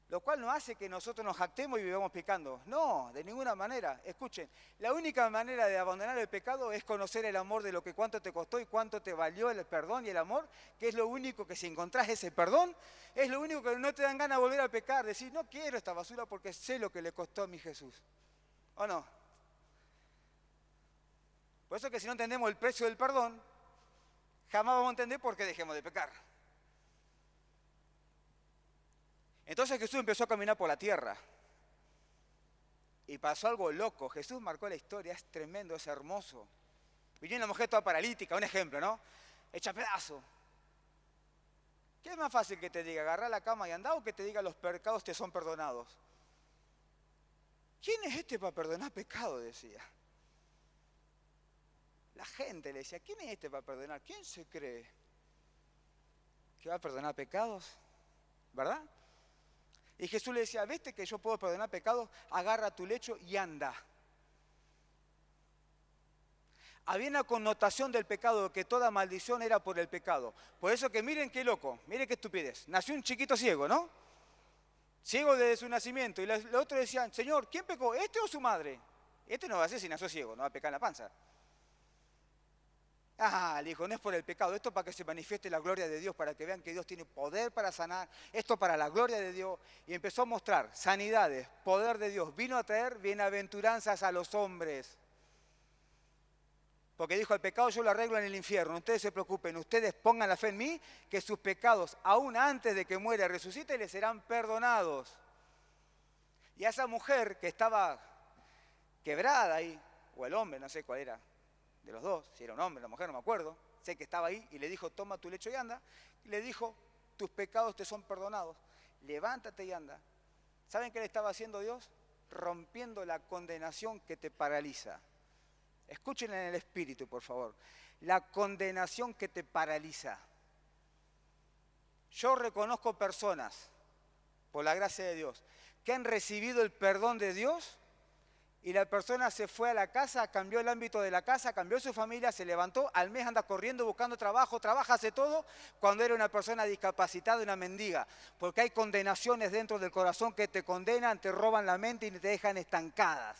Lo cual no hace que nosotros nos jactemos y vivamos pecando. No, de ninguna manera. Escuchen, la única manera de abandonar el pecado es conocer el amor de lo que cuánto te costó y cuánto te valió el perdón y el amor, que es lo único que si encontrás ese perdón, es lo único que no te dan ganas de volver a pecar. Decir, no quiero esta basura porque sé lo que le costó a mi Jesús. ¿O no? Por eso que si no entendemos el precio del perdón, jamás vamos a entender por qué dejemos de pecar. Entonces Jesús empezó a caminar por la tierra. Y pasó algo loco. Jesús marcó la historia, es tremendo, es hermoso. Vino una mujer toda paralítica, un ejemplo, ¿no? Hecha pedazo. ¿Qué es más fácil que te diga, agarrá la cama y andá, o que te diga los pecados te son perdonados? ¿Quién es este para perdonar pecado? Decía. La gente le decía, ¿quién es este para perdonar? ¿Quién se cree que va a perdonar pecados? ¿Verdad? Y Jesús le decía, ¿viste que yo puedo perdonar pecados? Agarra tu lecho y anda. Había una connotación del pecado, que toda maldición era por el pecado. Por eso que miren qué loco, miren qué estupidez. Nació un chiquito ciego, ¿no? Ciego desde su nacimiento. Y los otros decían, Señor, ¿quién pecó? ¿Este o su madre? Este no va a ser si nació ciego, no va a pecar en la panza. Le dijo, no es por el pecado, esto para que se manifieste la gloria de Dios, para que vean que Dios tiene poder para sanar, esto para la gloria de Dios. Y empezó a mostrar sanidades, poder de Dios. Vino a traer bienaventuranzas a los hombres. Porque dijo, el pecado yo lo arreglo en el infierno, ustedes se preocupen, ustedes pongan la fe en mí, que sus pecados, aún antes de que muera y resucite, les serán perdonados. Y a esa mujer que estaba quebrada ahí, o el hombre, no sé cuál era, de los dos, si era un hombre o una mujer, no me acuerdo, sé que estaba ahí y le dijo, toma tu lecho y anda, y le dijo, tus pecados te son perdonados, levántate y anda. ¿Saben qué le estaba haciendo Dios? Rompiendo la condenación que te paraliza. Escuchen en el espíritu, por favor. La condenación que te paraliza. Yo reconozco personas, por la gracia de Dios, que han recibido el perdón de Dios y la persona se fue a la casa, cambió el ámbito de la casa, cambió su familia, se levantó, al mes anda corriendo buscando trabajo, trabaja, hace todo, cuando era una persona discapacitada, una mendiga. Porque hay condenaciones dentro del corazón que te condenan, te roban la mente y te dejan estancadas.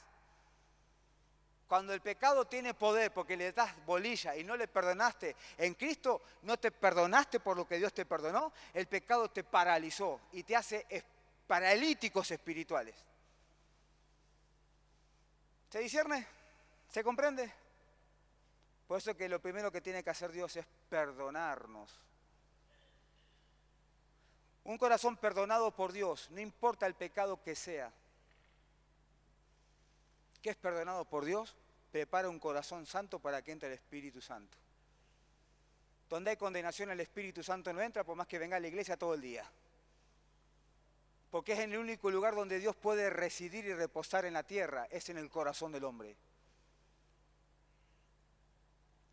Cuando el pecado tiene poder porque le das bolilla y no le perdonaste en Cristo, no te perdonaste por lo que Dios te perdonó, el pecado te paralizó y te hace paralíticos espirituales. ¿Se discierne? ¿Se comprende? Por eso que lo primero que tiene que hacer Dios es perdonarnos. Un corazón perdonado por Dios, no importa el pecado que sea. ¿Qué es perdonado por Dios? Prepara un corazón santo para que entre el Espíritu Santo. Donde hay condenación, el Espíritu Santo no entra, por más que venga a la iglesia todo el día. Porque es en el único lugar donde Dios puede residir y reposar en la tierra, es en el corazón del hombre.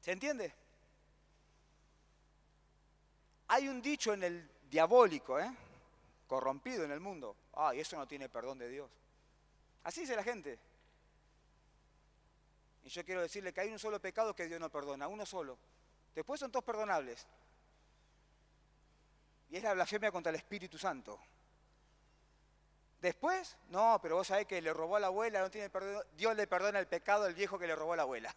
¿Se entiende? Hay un dicho en el diabólico, corrompido en el mundo. Y eso no tiene perdón de Dios. Así dice la gente. Y yo quiero decirle que hay un solo pecado que Dios no perdona, uno solo. Después son todos perdonables. Y es la blasfemia contra el Espíritu Santo. Después, no, pero vos sabés que le robó a la abuela, no tiene perdón. Dios le perdona el pecado al viejo que le robó a la abuela.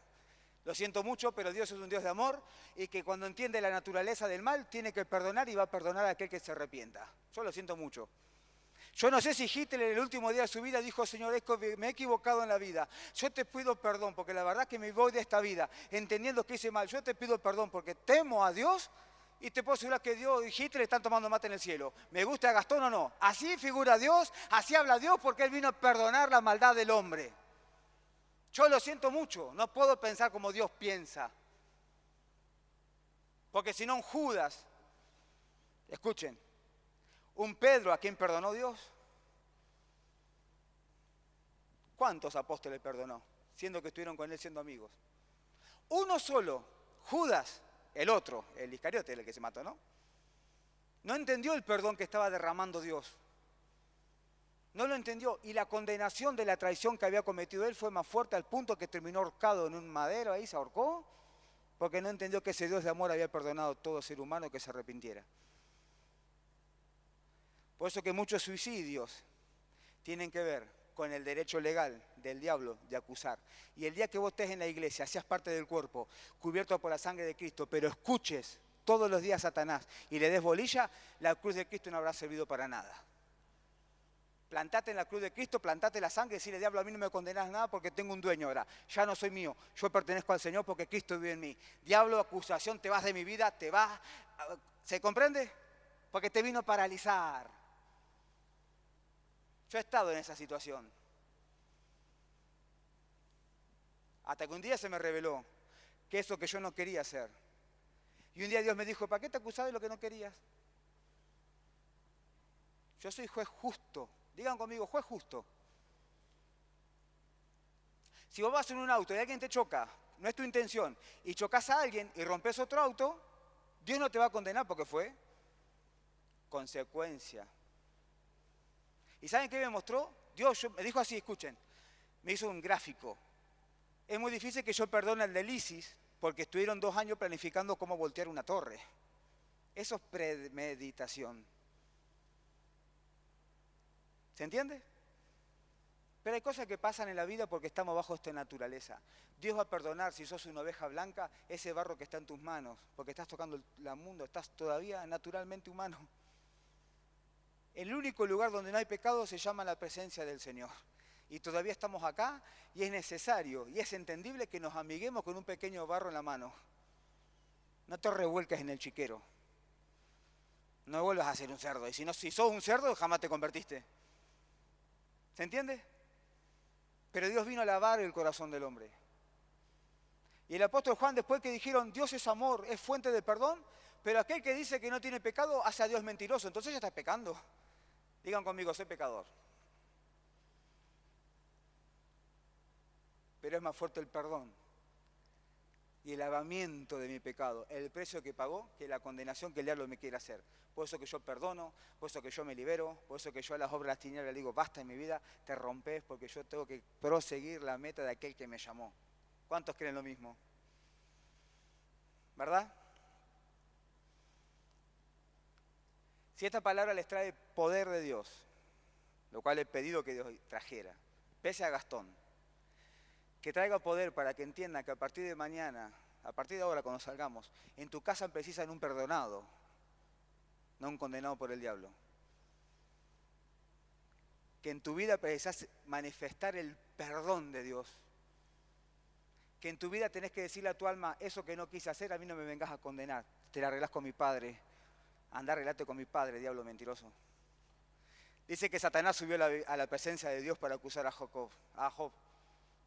Lo siento mucho, pero Dios es un Dios de amor y que cuando entiende la naturaleza del mal, tiene que perdonar y va a perdonar a aquel que se arrepienta. Yo lo siento mucho. Yo no sé si Hitler en el último día de su vida dijo, Señor, me he equivocado en la vida. Yo te pido perdón porque la verdad que me voy de esta vida entendiendo que hice mal. Yo te pido perdón porque temo a Dios y te puedo asegurar que Dios y Hitler están tomando mate en el cielo. ¿Me gusta Gastón o no? Así figura Dios, así habla Dios porque Él vino a perdonar la maldad del hombre. Yo lo siento mucho, no puedo pensar como Dios piensa. Porque si no un Judas, escuchen, un Pedro a quien perdonó Dios. ¿Cuántos apóstoles perdonó? Siendo que estuvieron con él siendo amigos. Uno solo, Judas, el otro, el Iscariote, el que se mató, ¿no? No entendió el perdón que estaba derramando Dios. No lo entendió. Y la condenación de la traición que había cometido él fue más fuerte al punto que terminó ahorcado en un madero, ahí se ahorcó, porque no entendió que ese Dios de amor había perdonado a todo ser humano que se arrepintiera. Por eso que muchos suicidios tienen que ver con el derecho legal del diablo de acusar. Y el día que vos estés en la iglesia, seas parte del cuerpo, cubierto por la sangre de Cristo, pero escuches todos los días a Satanás y le des bolilla, la cruz de Cristo no habrá servido para nada. Plantate en la cruz de Cristo, plantate la sangre y decirle, diablo, a mí no me condenás nada porque tengo un dueño ahora. Ya no soy mío, yo pertenezco al Señor porque Cristo vive en mí. Diablo, acusación, te vas de mi vida, te vas. ¿Se comprende? Porque te vino a paralizar. Yo he estado en esa situación. Hasta que un día se me reveló que eso que yo no quería hacer. Y un día Dios me dijo, ¿para qué te acusás de lo que no querías? Yo soy juez justo. Digan conmigo, juez justo. Si vos vas en un auto y alguien te choca, no es tu intención, y chocas a alguien y rompes otro auto, Dios no te va a condenar porque fue consecuencia. ¿Y saben qué me mostró? Dios me dijo así, escuchen, me hizo un gráfico. Es muy difícil que yo perdone al del ISIS porque estuvieron 2 años planificando cómo voltear una torre. Eso es premeditación. ¿Se entiende? Pero hay cosas que pasan en la vida porque estamos bajo esta naturaleza. Dios va a perdonar si sos una oveja blanca ese barro que está en tus manos, porque estás tocando el mundo, estás todavía naturalmente humano. El único lugar donde no hay pecado se llama la presencia del Señor. Y todavía estamos acá y es necesario y es entendible que nos amiguemos con un pequeño barro en la mano. No te revuelques en el chiquero. No vuelvas a ser un cerdo. Y si sos un cerdo, jamás te convertiste. ¿Se entiende? Pero Dios vino a lavar el corazón del hombre. Y el apóstol Juan, después que dijeron, Dios es amor, es fuente de perdón, pero aquel que dice que no tiene pecado hace a Dios mentiroso, entonces ya está pecando. Digan conmigo, soy pecador. Pero es más fuerte el perdón y el lavamiento de mi pecado, el precio que pagó, que la condenación que el diablo me quiere hacer. Por eso que yo perdono, por eso que yo me libero, por eso que yo a las obras de las tinieblas le digo, basta en mi vida, te rompes porque yo tengo que proseguir la meta de aquel que me llamó. ¿Cuántos creen lo mismo? ¿Verdad? Si esta palabra les trae poder de Dios, lo cual he pedido que Dios trajera, pese a Gastón, que traiga poder para que entiendan que a partir de mañana, a partir de ahora cuando salgamos, en tu casa precisan un perdonado, no un condenado por el diablo. Que en tu vida precisas manifestar el perdón de Dios. que en tu vida tenés que decirle a tu alma, eso que no quise hacer, a mí no me vengas a condenar. Te la arreglás con mi padre. Andá, arreglate con mi padre, diablo mentiroso. Dice que Satanás subió a la presencia de Dios para acusar a Job.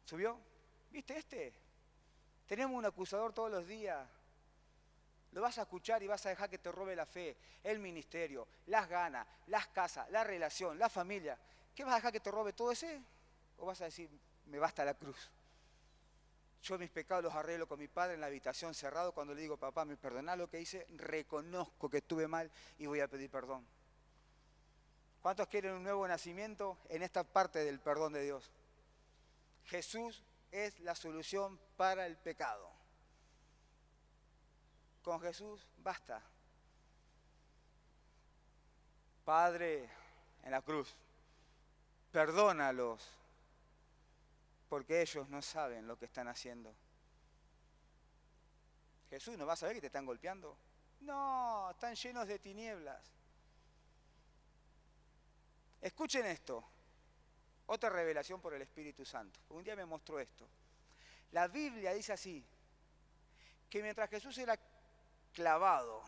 ¿Subió? ¿Viste este? Tenemos un acusador todos los días. Lo vas a escuchar y vas a dejar que te robe la fe, el ministerio, las ganas, las casas, la relación, la familia. ¿Qué vas a dejar que te robe todo ese? ¿O vas a decir, me basta la cruz? Yo mis pecados los arreglo con mi padre en la habitación cerrado. Cuando le digo, papá, ¿me perdonás lo que hice? Reconozco que estuve mal y voy a pedir perdón. ¿Cuántos quieren un nuevo nacimiento en esta parte del perdón de Dios? Jesús es la solución para el pecado. Con Jesús basta. Padre, en la cruz, perdónalos, porque ellos no saben lo que están haciendo. Jesús, ¿no vas a ver que te están golpeando? No, están llenos de tinieblas. Escuchen esto, otra revelación por el Espíritu Santo. Un día me mostró esto. La Biblia dice así, que mientras Jesús era clavado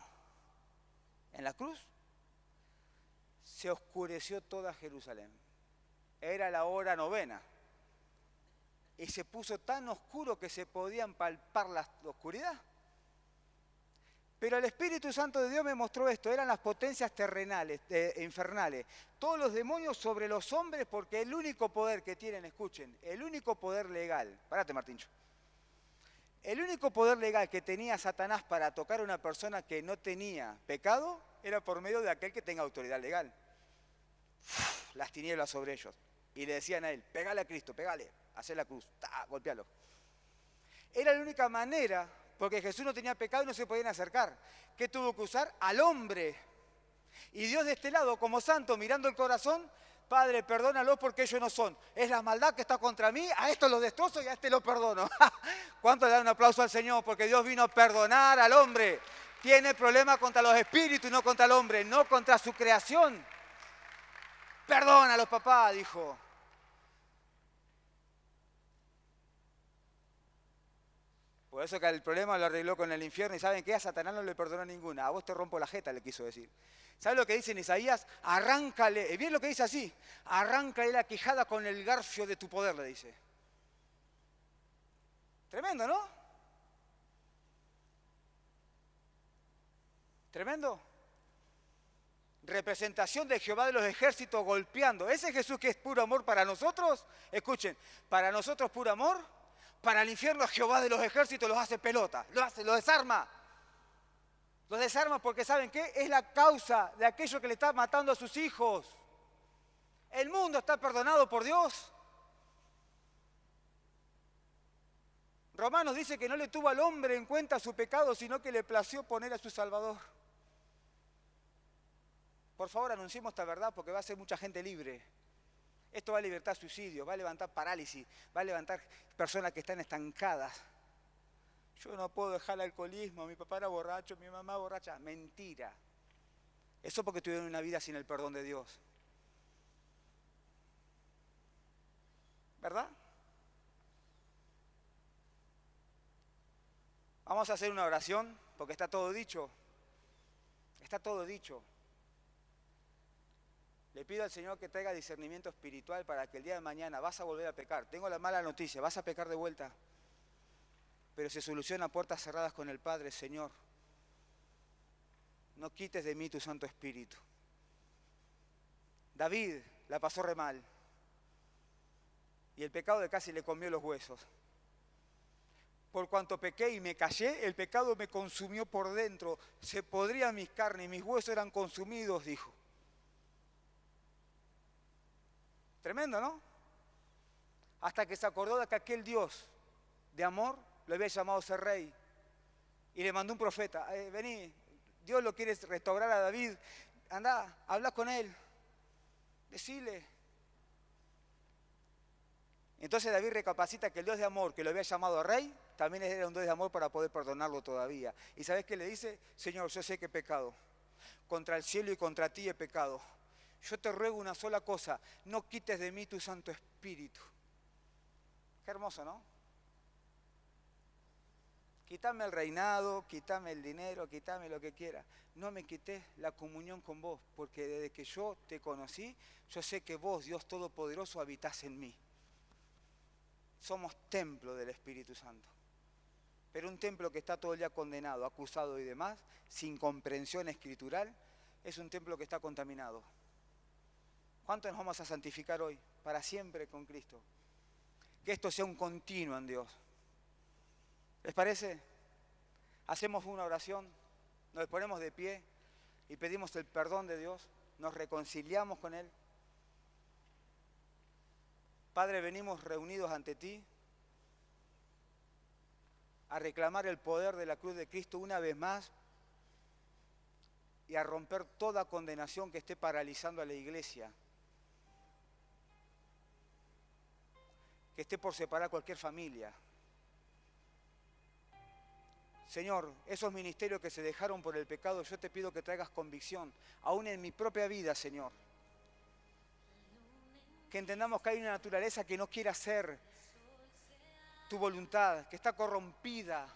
en la cruz, se oscureció toda Jerusalén. Era la hora 9. Y se puso tan oscuro que se podían palpar la oscuridad. Pero el Espíritu Santo de Dios me mostró esto, eran las potencias terrenales, infernales, todos los demonios sobre los hombres, porque el único poder que tienen, escuchen, el único poder legal, párate Martincho, el único poder legal que tenía Satanás para tocar a una persona que no tenía pecado, era por medio de aquel que tenga autoridad legal. Las tinieblas sobre ellos. Y le decían a él, pegale a Cristo, pegale, hacé la cruz, golpealo. Era la única manera, porque Jesús no tenía pecado y no se podían acercar. ¿Qué tuvo que usar? Al hombre. Y Dios de este lado, como santo, mirando el corazón, Padre, perdónalos porque ellos no son. Es la maldad que está contra mí, a esto lo destrozo y a este lo perdono. ¿Cuánto le dan un aplauso al Señor? Porque Dios vino a perdonar al hombre. Tiene problema contra los espíritus y no contra el hombre, no contra su creación. Perdónalos, papá, dijo. Por eso que el problema lo arregló con el infierno. ¿Y saben qué? A Satanás no le perdonó ninguna. A vos te rompo la jeta, le quiso decir. ¿Sabe lo que dice en Isaías? Arráncale, bien lo que dice así, arráncale la quijada con el garfio de tu poder, le dice. Tremendo, ¿no? Tremendo. Representación de Jehová de los ejércitos golpeando. Ese Jesús que es puro amor para nosotros. Escuchen, para nosotros puro amor, para el infierno Jehová de los ejércitos los hace pelota, los desarma. Los desarma porque ¿saben qué? Es la causa de aquello que le está matando a sus hijos. El mundo está perdonado por Dios. Romanos dice que no le tuvo al hombre en cuenta su pecado, sino que le plació poner a su Salvador. Por favor, anunciemos esta verdad porque va a ser mucha gente libre. Esto va a levantar suicidio, va a levantar parálisis, va a levantar personas que están estancadas. Yo no puedo dejar el alcoholismo, mi papá era borracho, mi mamá borracha. Mentira. Eso porque tuvieron una vida sin el perdón de Dios. ¿Verdad? Vamos a hacer una oración porque está todo dicho. Está todo dicho. Le pido al Señor que traiga discernimiento espiritual para que el día de mañana vas a volver a pecar. Tengo la mala noticia, vas a pecar de vuelta. Pero se soluciona a puertas cerradas con el Padre, Señor. No quites de mí tu Santo Espíritu. David la pasó re mal. Y el pecado de casi le comió los huesos. Por cuanto pequé y me callé, el pecado me consumió por dentro. Se podrían mis carnes, mis huesos eran consumidos, dijo. Tremendo, ¿no? Hasta que se acordó de que aquel Dios de amor lo había llamado a ser rey. Y le mandó un profeta. Vení, Dios lo quiere restaurar a David. Andá, habla con él. Decile. Entonces David recapacita que el Dios de amor que lo había llamado a rey, también era un Dios de amor para poder perdonarlo todavía. ¿Y sabes qué le dice? Señor, yo sé que he pecado. Contra el cielo y contra ti he pecado. Yo te ruego una sola cosa, no quites de mí tu Santo Espíritu. Qué hermoso, ¿no? Quítame el reinado, quítame el dinero, quítame lo que quiera. No me quites la comunión con vos, porque desde que yo te conocí, yo sé que vos, Dios Todopoderoso, habitás en mí. Somos templo del Espíritu Santo. Pero un templo que está todo el día condenado, acusado y demás, sin comprensión escritural, es un templo que está contaminado. ¿Cuánto nos vamos a santificar hoy? Para siempre con Cristo. Que esto sea un continuo en Dios. ¿Les parece? Hacemos una oración, nos ponemos de pie y pedimos el perdón de Dios, nos reconciliamos con Él. Padre, venimos reunidos ante ti a reclamar el poder de la cruz de Cristo una vez más y a romper toda condenación que esté paralizando a la iglesia, que esté por separar cualquier familia. Señor, esos ministerios que se dejaron por el pecado, yo te pido que traigas convicción, aún en mi propia vida, Señor. Que entendamos que hay una naturaleza que no quiere hacer tu voluntad, que está corrompida.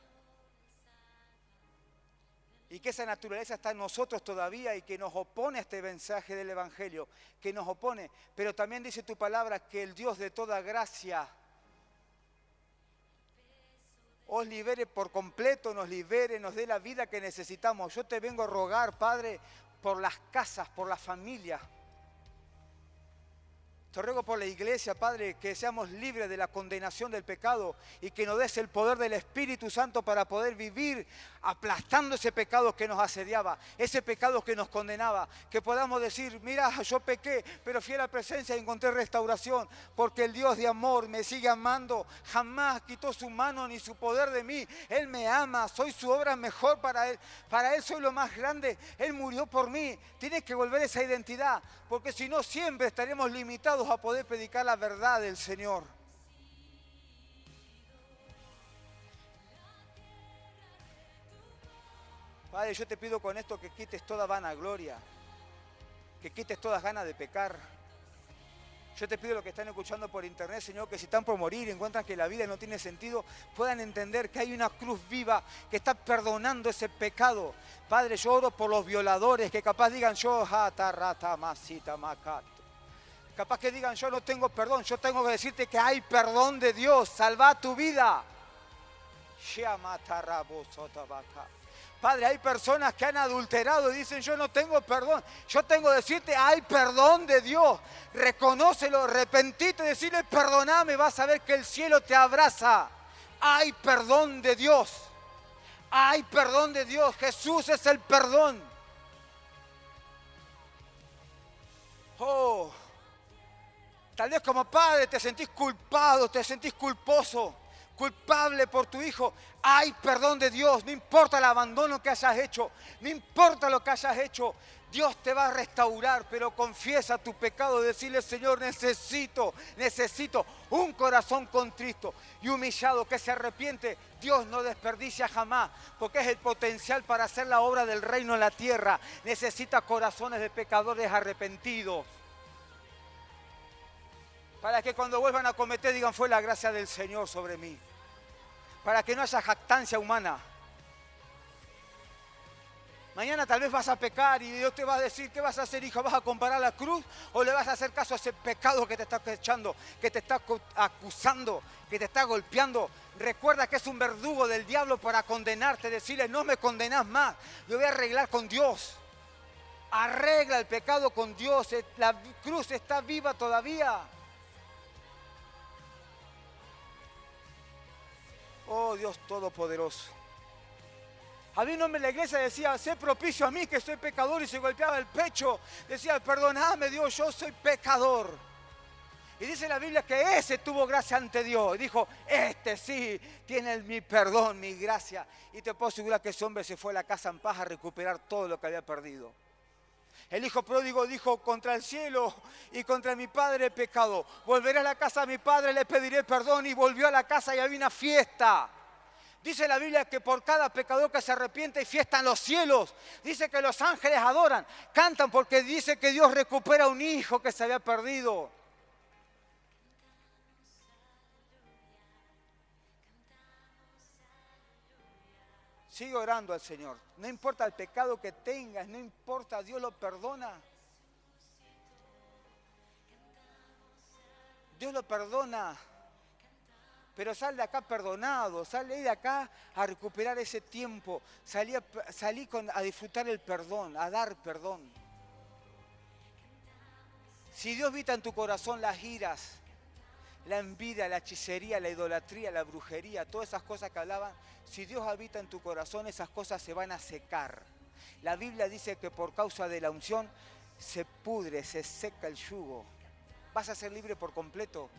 Y que esa naturaleza está en nosotros todavía y que nos opone a este mensaje del Evangelio, que nos opone. Pero también dice tu palabra que el Dios de toda gracia os libere por completo, nos libere, nos dé la vida que necesitamos. Yo te vengo a rogar, Padre, por las casas, por las familias. Te ruego por la iglesia, Padre, que seamos libres de la condenación del pecado y que nos des el poder del Espíritu Santo para poder vivir aplastando ese pecado que nos asediaba, ese pecado que nos condenaba. Que podamos decir, mira, yo pequé, pero fui a la presencia y encontré restauración, porque el Dios de amor me sigue amando, jamás quitó su mano ni su poder de mí. Él me ama, soy su obra mejor para Él soy lo más grande, Él murió por mí. Tienes que volver esa identidad, porque si no siempre estaremos limitados a poder predicar la verdad del Señor. Padre, yo te pido con esto que quites toda vanagloria, que quites todas ganas de pecar. Yo te pido lo que están escuchando por internet, Señor, que si están por morir, encuentran que la vida no tiene sentido, puedan entender que hay una cruz viva que está perdonando ese pecado. Padre, yo oro por los violadores, que capaz digan yo, capaz que digan yo no tengo perdón. Yo tengo que decirte que hay perdón de Dios. Salva tu vida. Padre, hay personas que han adulterado y dicen yo no tengo perdón. Yo tengo que decirte hay perdón de Dios. Reconócelo, arrepentite y decirle perdoname. Vas a ver que el cielo te abraza. Hay perdón de Dios. Hay perdón de Dios. Jesús es el perdón. Oh. Tal vez como padre te sentís culpado, te sentís culposo, culpable por tu hijo. Hay perdón de Dios, no importa el abandono que hayas hecho, no importa lo que hayas hecho. Dios te va a restaurar, pero confiesa tu pecado, decirle Señor, necesito un corazón contrito y humillado que se arrepiente. Dios no desperdicia jamás, porque es el potencial para hacer la obra del reino en la tierra. Necesita corazones de pecadores arrepentidos, para que cuando vuelvan a cometer digan fue la gracia del Señor sobre mí, para que no haya jactancia humana. Mañana tal vez vas a pecar y Dios te va a decir, ¿qué vas a hacer, hijo? ¿Vas a comparar la cruz o le vas a hacer caso a ese pecado que te está echando, que te está acusando, que te está golpeando? Recuerda que es un verdugo del diablo para condenarte, decirle no me condenás más, yo voy a arreglar con Dios. Arregla el pecado con Dios, la cruz está viva todavía. Oh Dios Todopoderoso. A mí no me la iglesia decía, sé propicio a mí que soy pecador y se golpeaba el pecho. Decía, perdoname Dios, yo soy pecador. Y dice la Biblia que ese tuvo gracia ante Dios. Y dijo, este sí tiene mi perdón, mi gracia. Y te puedo asegurar que ese hombre se fue a la casa en paz a recuperar todo lo que había perdido. El hijo pródigo dijo, contra el cielo y contra mi padre he pecado. Volveré a la casa de mi padre, le pediré perdón. Y volvió a la casa y había una fiesta. Dice la Biblia que por cada pecador que se arrepiente hay fiesta en los cielos. Dice que los ángeles adoran, cantan porque dice que Dios recupera un hijo que se había perdido. Sigue orando al Señor. No importa el pecado que tengas, no importa, Dios lo perdona. Dios lo perdona. Pero sal de acá perdonado, sal de acá a recuperar ese tiempo, salí a disfrutar el perdón, a dar perdón. Si Dios habita en tu corazón las iras, la envidia, la hechicería, la idolatría, la brujería, todas esas cosas que hablaban, si Dios habita en tu corazón, esas cosas se van a secar. La Biblia dice que por causa de la unción se pudre, se seca el yugo. Vas a ser libre por completo.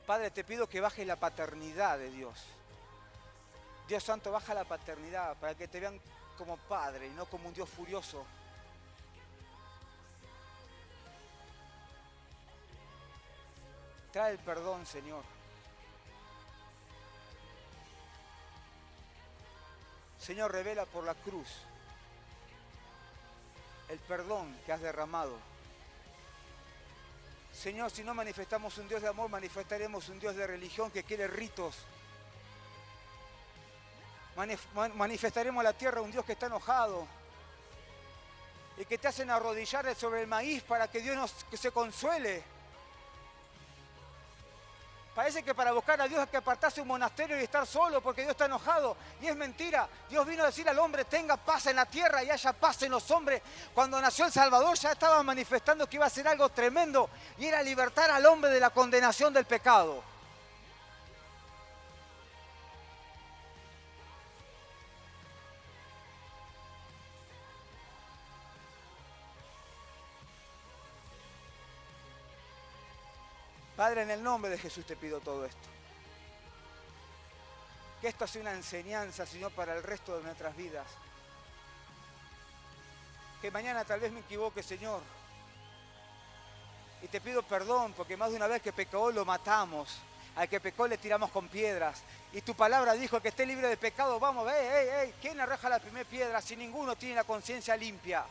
Padre, te pido que bajes la paternidad de Dios. Dios Santo, baja la paternidad para que te vean como Padre y no como un Dios furioso. Trae el perdón, Señor. Señor, revela por la cruz el perdón que has derramado. Señor, si no manifestamos un Dios de amor, manifestaremos un Dios de religión que quiere ritos. Manifestaremos a la tierra un Dios que está enojado y que te hacen arrodillar sobre el maíz para que Dios se consuele. Parece que para buscar a Dios hay que apartarse de un monasterio y estar solo porque Dios está enojado. Y es mentira. Dios vino a decir al hombre, tenga paz en la tierra y haya paz en los hombres. Cuando nació el Salvador ya estaba manifestando que iba a ser algo tremendo y era libertar al hombre de la condenación del pecado. Padre, en el nombre de Jesús te pido todo esto. Que esto sea una enseñanza, Señor, para el resto de nuestras vidas. Que mañana tal vez me equivoque, Señor. Y te pido perdón, porque más de una vez que pecó lo matamos. Al que pecó le tiramos con piedras. Y tu palabra dijo que esté libre de pecado. Vamos, ¿quién arroja la primera piedra si ninguno tiene la conciencia limpia?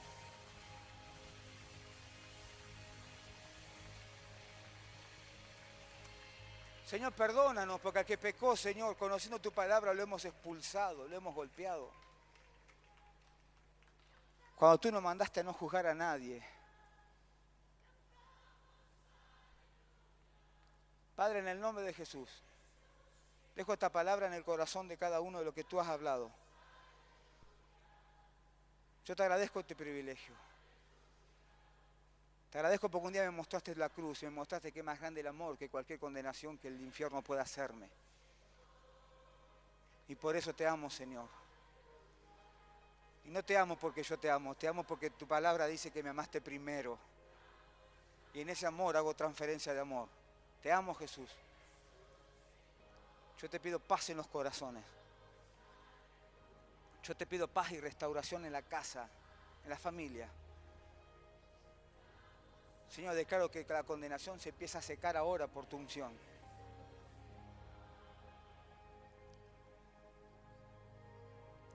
Señor, perdónanos, porque al que pecó, Señor, conociendo tu palabra, lo hemos expulsado, lo hemos golpeado. Cuando tú nos mandaste a no juzgar a nadie. Padre, en el nombre de Jesús, dejo esta palabra en el corazón de cada uno de lo que tú has hablado. Yo te agradezco este privilegio. Te agradezco porque un día me mostraste la cruz y me mostraste que es más grande el amor que cualquier condenación que el infierno pueda hacerme. Y por eso te amo, Señor. Y no te amo porque yo te amo porque tu palabra dice que me amaste primero. Y en ese amor hago transferencia de amor. Te amo, Jesús. Yo te pido paz en los corazones. Yo te pido paz y restauración en la casa, en la familia. Señor, declaro que la condenación se empieza a secar ahora por tu unción.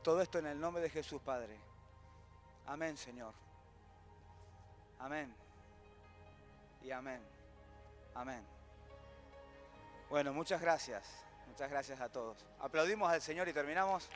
Todo esto en el nombre de Jesús, Padre. Amén, Señor. Amén. Y amén. Amén. Bueno, muchas gracias. Muchas gracias a todos. Aplaudimos al Señor y terminamos.